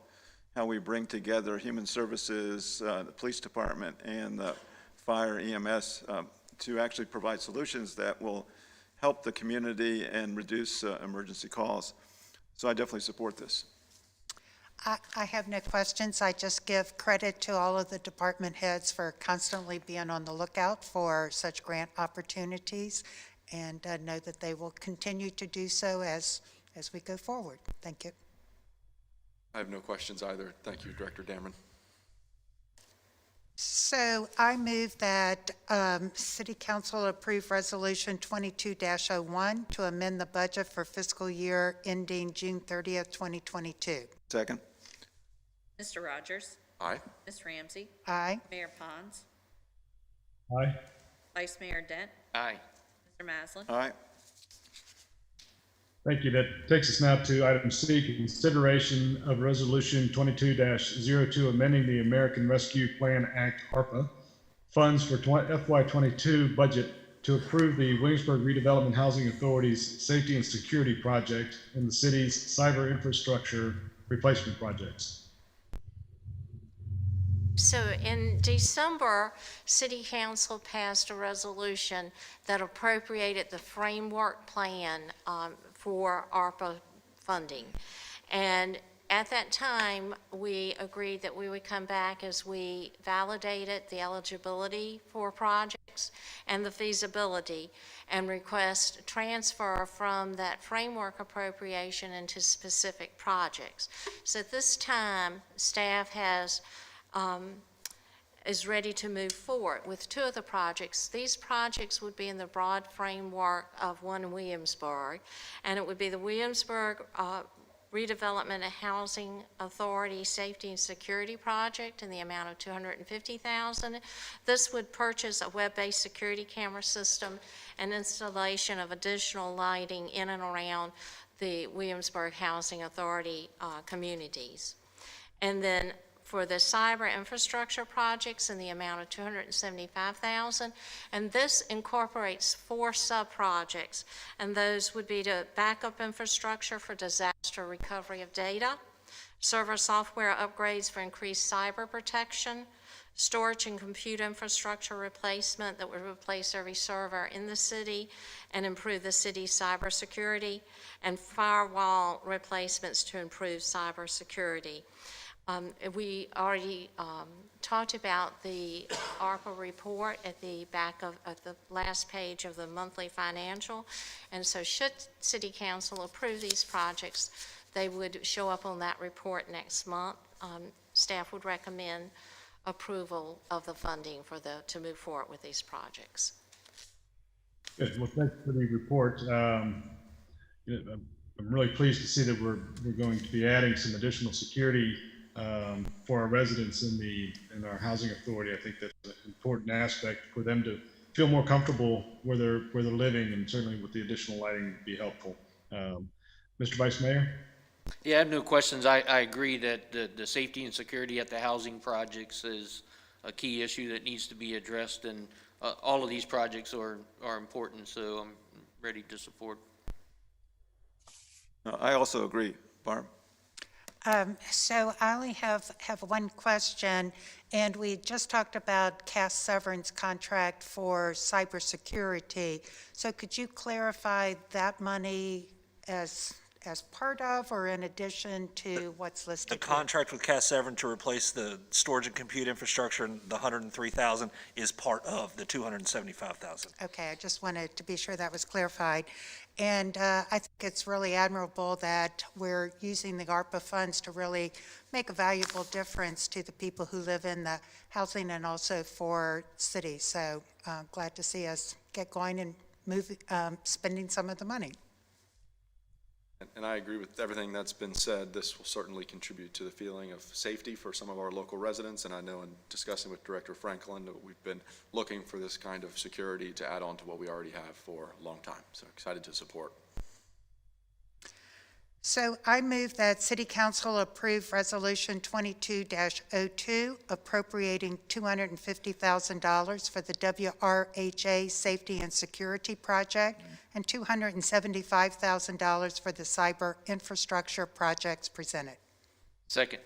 how we bring together human services, the police department, and the fire EMS to actually provide solutions that will help the community and reduce emergency calls. So I definitely support this. I have no questions. I just give credit to all of the department heads for constantly being on the lookout for such grant opportunities, and know that they will continue to do so as we go forward. Thank you. I have no questions either. Thank you, Director Dameron. So I move that City Council approve Resolution 22-01 to amend the budget for fiscal year ending June 30th, 2022. Second? Mr. Rogers? Aye. Ms. Ramsey? Aye. Mayor Pons? Aye. Vice Mayor Dent? Aye. Mr. Maslin? All right. Thank you. That takes us now to item C, consideration of Resolution 22-02, amending the American Rescue Plan Act, ARPA, funds for FY22 budget to approve the Williamsburg Redevelopment Housing Authority's safety and security project in the city's cyber infrastructure replacement projects. So in December, City Council passed a resolution that appropriated the framework plan for ARPA funding. And at that time, we agreed that we would come back as we validated the eligibility for projects and the feasibility and request transfer from that framework appropriation into specific projects. So at this time, staff is ready to move forward with two of the projects. These projects would be in the broad framework of One Williamsburg, and it would be the Williamsburg Redevelopment and Housing Authority Safety and Security Project in the amount of $250,000. This would purchase a web-based security camera system and installation of additional lighting in and around the Williamsburg Housing Authority communities. And then for the cyber infrastructure projects in the amount of $275,000, and this incorporates 4 sub-projects, and those would be to backup infrastructure for disaster recovery of data, server software upgrades for increased cyber protection, storage and compute infrastructure replacement that would replace every server in the city and improve the city's cybersecurity, and firewall replacements to improve cybersecurity. We already talked about the ARPA report at the back of the last page of the monthly financial, and so should City Council approve these projects, they would show up on that report next month. Staff would recommend approval of the funding to move forward with these projects. Good. Well, thanks for the report. I'm really pleased to see that we're going to be adding some additional security for our residents in our housing authority. I think that's an important aspect for them to feel more comfortable where they're living, and certainly with the additional lighting would be helpful. Mr. Vice Mayor? Yeah, I have no questions. I agree that the safety and security at the housing projects is a key issue that needs to be addressed, and all of these projects are important, so I'm ready to support. I also agree. Barb? So I only have one question, and we just talked about Cass Severn's contract for cybersecurity. So could you clarify that money as as part of or in addition to what's The listed here? contract with SEVERN to replace the storage and compute infrastructure, and the 103,000 is part of the 275,000. Okay, I just wanted to be sure that was clarified. And I think it's really admirable that we're using the ARPA funds to really make a valuable difference to the people who live in the housing and also for cities. So glad to see us get going and spending some of the money. And I agree with everything that's been said. This will certainly contribute to the feeling of safety for some of our local residents. And I know in discussing with Director Franklin, that we've been looking for this kind of security to add on to what we already have for a long time. So excited to support. So I move that City Council approve Resolution 22-02, appropriating $250,000 for the WRHA Safety and Security Project and $275,000 for the cyber infrastructure projects presented. Second.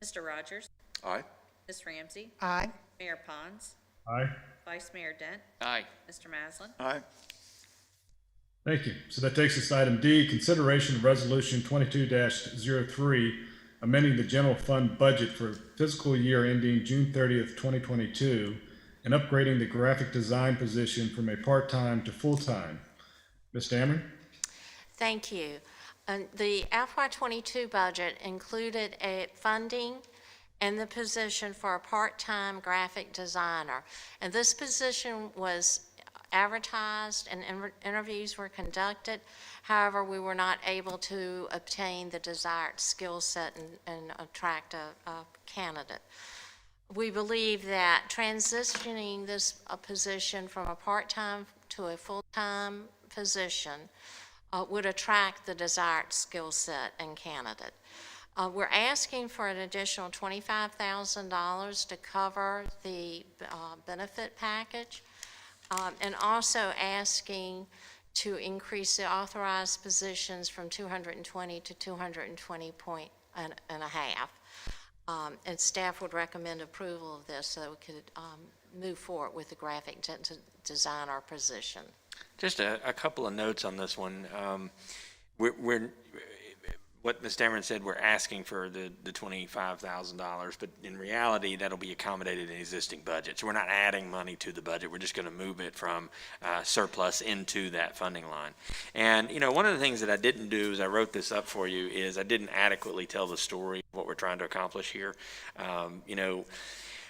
Mr. Rogers? Aye. Ms. Ramsey? Aye. Mayor Pons? Aye. Vice Mayor Dent? Aye. Mr. Maslin? Aye. Thank you. So that takes us to item D, consideration of resolution 22-03, amending the general fund budget for fiscal year ending June 30th, 2022, and upgrading the graphic design position from a part-time to full-time. Ms. Dameron? Thank you. The FY22 budget included a funding and the position for a part-time graphic designer. And this position was advertised and interviews were conducted. However, we were not able to obtain the desired skill set and attract a candidate. We believe that transitioning this position from a part-time to a full-time position would attract the desired skill set and candidate. We're asking for an additional $25,000 to cover the benefit package, and also asking to increase the authorized positions from 220 to 220.5. And staff would recommend approval of this so we could move forward with the graphic designer position. Just a couple of notes on this one. We're what Ms. Dameron said, we're asking for the $25,000, but in reality, that'll be accommodated in existing budget. So we're not adding money to the budget. We're just going to move it from surplus into that funding line. And, you know, one of the things that I didn't do as I wrote this up for you is I didn't adequately tell the story of what we're trying to accomplish here. You know,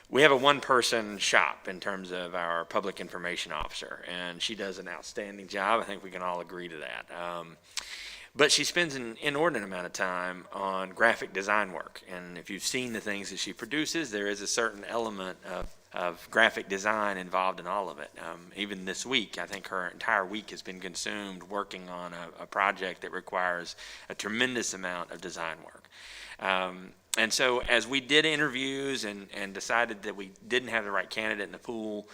we have a one-person shop in terms of our public information officer, and she does an outstanding job. I think we can all agree to that. But she spends an inordinate amount of time on graphic design work. And if you've seen the things that she produces, there is a certain element of graphic design involved in all of it. Even this week, I think her entire week has been consumed working on a project that requires a tremendous amount of design work. And so as we did interviews and decided that we didn't have the right candidate in the pool,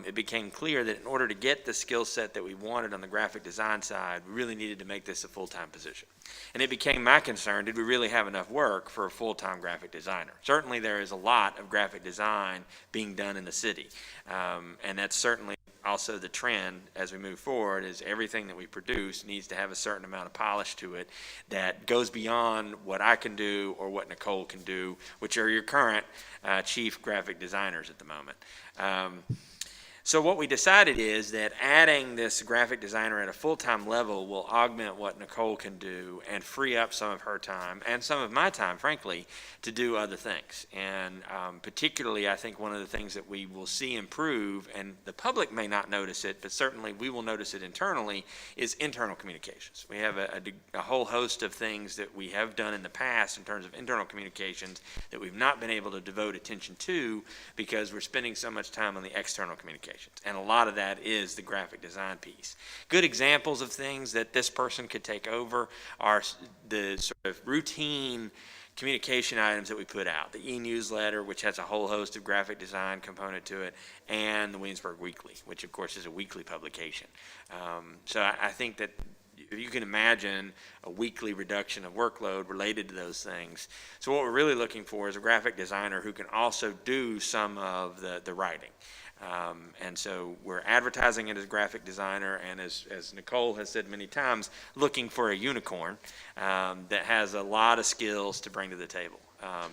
it became clear that in order to get the skill set that we wanted on the graphic design side, we really needed to make this a full-time position. And it became my concern, did we really have enough work for a full-time graphic designer? Certainly there is a lot of graphic design being done in the city, and that's certainly also the trend as we move forward is everything that we produce needs to have a certain amount of polish to it that goes beyond what I can do or what Nicole can do, which are your current chief graphic designers at the moment. So what we decided is that adding this graphic designer at a full-time level will augment what Nicole can do and free up some of her time and some of my time, frankly, to do other things. And particularly, I think one of the things that we will see improve, and the public may not notice it, but certainly we will notice it internally, is internal communications. We have a whole host of things that we have done in the past in terms of internal communications that we've not been able to devote attention to because we're spending so much time on the external communications. And a lot of that is the graphic design piece. Good examples of things that this person could take over are the sort of routine communication items that we put out. The e-newsletter, which has a whole host of graphic design component to it, and the Williamsburg Weekly, which of course is a weekly publication. So I think that you can imagine a weekly reduction of workload related to those things. So what we're really looking for is a graphic designer who can also do some of the writing. And so we're advertising it as graphic designer, and as Nicole has said many times, looking for a unicorn that has a lot of skills to bring to the table.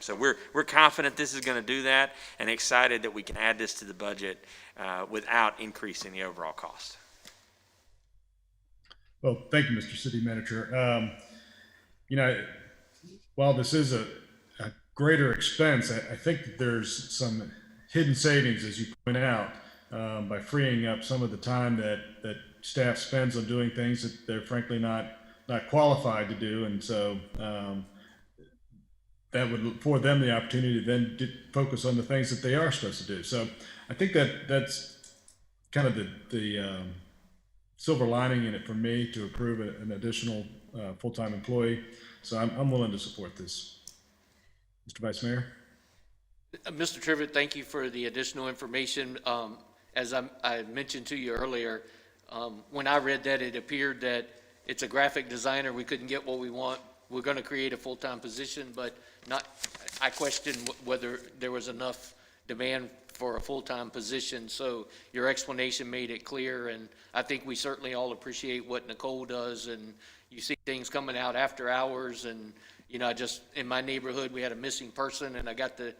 So we're confident this is going to do that, and excited that we can add this to the budget without increasing the overall cost. Well, thank you, Mr. City Manager. You know, while this is a greater expense, I think that there's some hidden savings, as you point out, by freeing up some of the time that staff spends on doing things that they're frankly not qualified to do. And so that would afford them the opportunity to then focus on the things that they are supposed to do. So I think that's kind of the silver lining in it for me to approve an additional full-time employee. So I'm willing to support this. Mr. Vice Mayor? Mr. Trivette, thank you for the additional information. As I mentioned to you earlier, when I read that, it appeared that it's a graphic designer. We couldn't get what we want. We're going to create a full-time position, but I questioned whether there was enough demand for a full-time position. So your explanation made it clear, and I think we certainly all appreciate what Nicole does, and you see things coming out after hours. And, you know, just in my neighborhood, we had a missing person, and I got the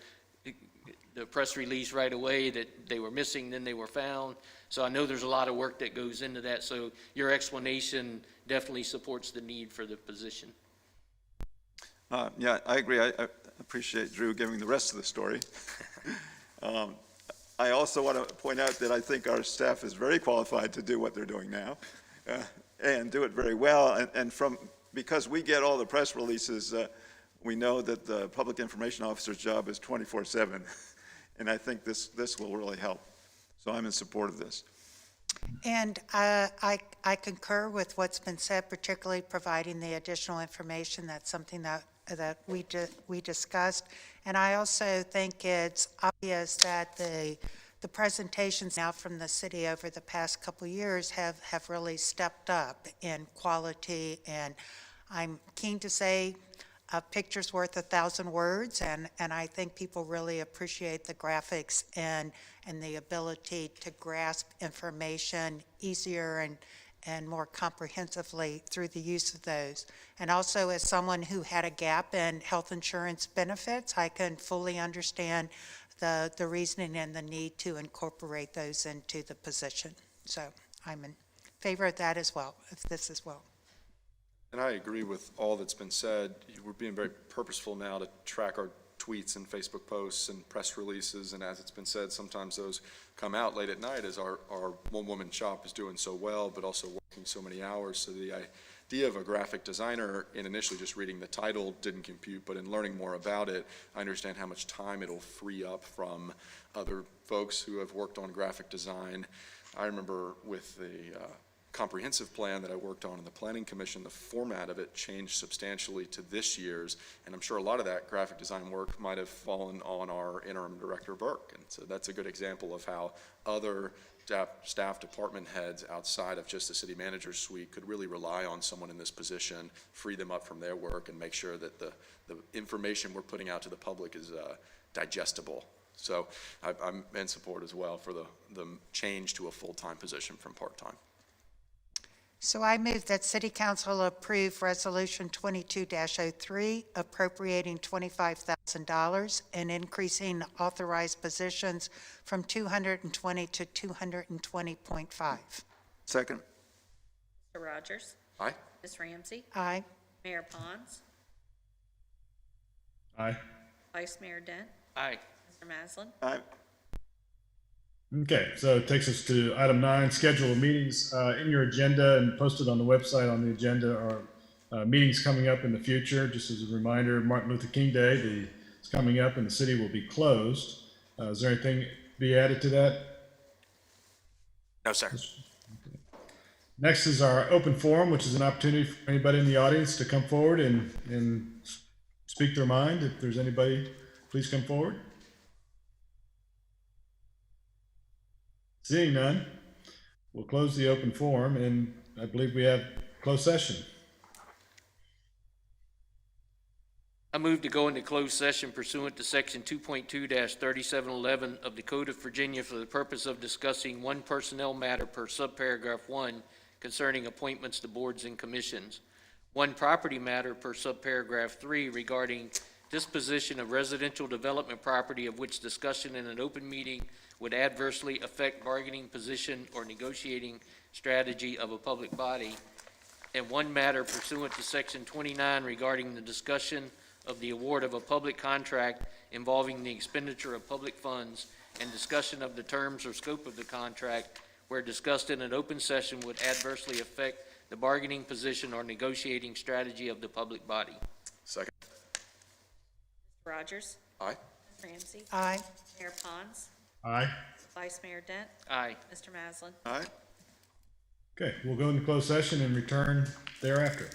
press release right away that they were missing, then they were found. So I know there's a lot of work that goes into that. So your explanation definitely supports the need for the position. Yeah, I agree. I appreciate Drew giving the rest of the story. I also want to point out that I think our staff is very qualified to do what they're doing now, and do it very well. And because we get all the press releases, we know that the public information officer's job is 24/7, and I think this will really help. So I'm in support of this. And I concur with what's been said, particularly providing the additional information. That's something that we discussed. And I also think it's obvious that the presentations now from the city over the past couple of years have really stepped up in quality. And I'm keen to say a picture's worth 1,000 words, and I think people really appreciate the graphics and the ability to grasp information easier and more comprehensively through the use of those. And also, as someone who had a gap in health insurance benefits, I can fully understand the reasoning and the need to incorporate those into the position. So I'm in favor of that as well, of this as well. And I agree with all that's been said. We're being very purposeful now to track our tweets and Facebook posts and press releases, and as it's been said, sometimes those come out late at night as our one-woman shop is doing so well, but also working so many hours. So the idea of a graphic designer, in initially just reading the title, didn't compute, but in learning more about it, I understand how much time it'll free up from other folks who have worked on graphic design. I remember with the comprehensive plan that I worked on in the Planning Commission, the format of it changed substantially to this year's, and I'm sure a lot of that graphic design work might have fallen on our interim director, Burke. And so that's a good example of how other staff department heads outside of just the city manager's suite could really rely on someone in this position, free them up from their work, and make sure that the information we're putting out to the public is digestible. So I'm in support as well for the change to a full-time position from part-time. So I move that City Council approve Resolution 22-03, appropriating $25,000 and increasing authorized positions from 220 to 220.5. Second? Mr. Rogers? Aye. Ms. Ramsey? Aye. Mayor Pons? Aye. Vice Mayor Dent? Aye. Mr. Maslin? Aye. Okay, so it takes us to item 9, schedule of meetings. In your agenda and posted on the website on the agenda are meetings coming up in the future. Just as a reminder, Martin Luther King Day is coming up and the city will be closed. Is there anything to be added to that? No, sir. Next is our open forum, which is an opportunity for anybody in the audience to come forward and speak their mind. If there's anybody, please come forward. Seeing none, we'll close the open forum, and I believe we have closed session. I move to go into closed session pursuant to Section 2.2-3711 of the Code of Virginia for the purpose of discussing one personnel matter per subparagraph 1 concerning appointments to boards and commissions, one property matter per subparagraph 3 regarding disposition of residential development property of which discussion in an open meeting would adversely affect bargaining position or negotiating strategy of a public body, and one matter pursuant to Section 29 regarding the discussion of the award of a public contract involving the expenditure of public funds and discussion of the terms or scope of the contract where discussed in an open session would adversely affect the bargaining position or negotiating strategy of the public body. Second. Rogers? Aye. Ramsey? Aye. Mayor Pons? Aye. Vice Mayor Dent? Aye. Mr. Maslin? All right? Okay, we'll go into closed session and return thereafter.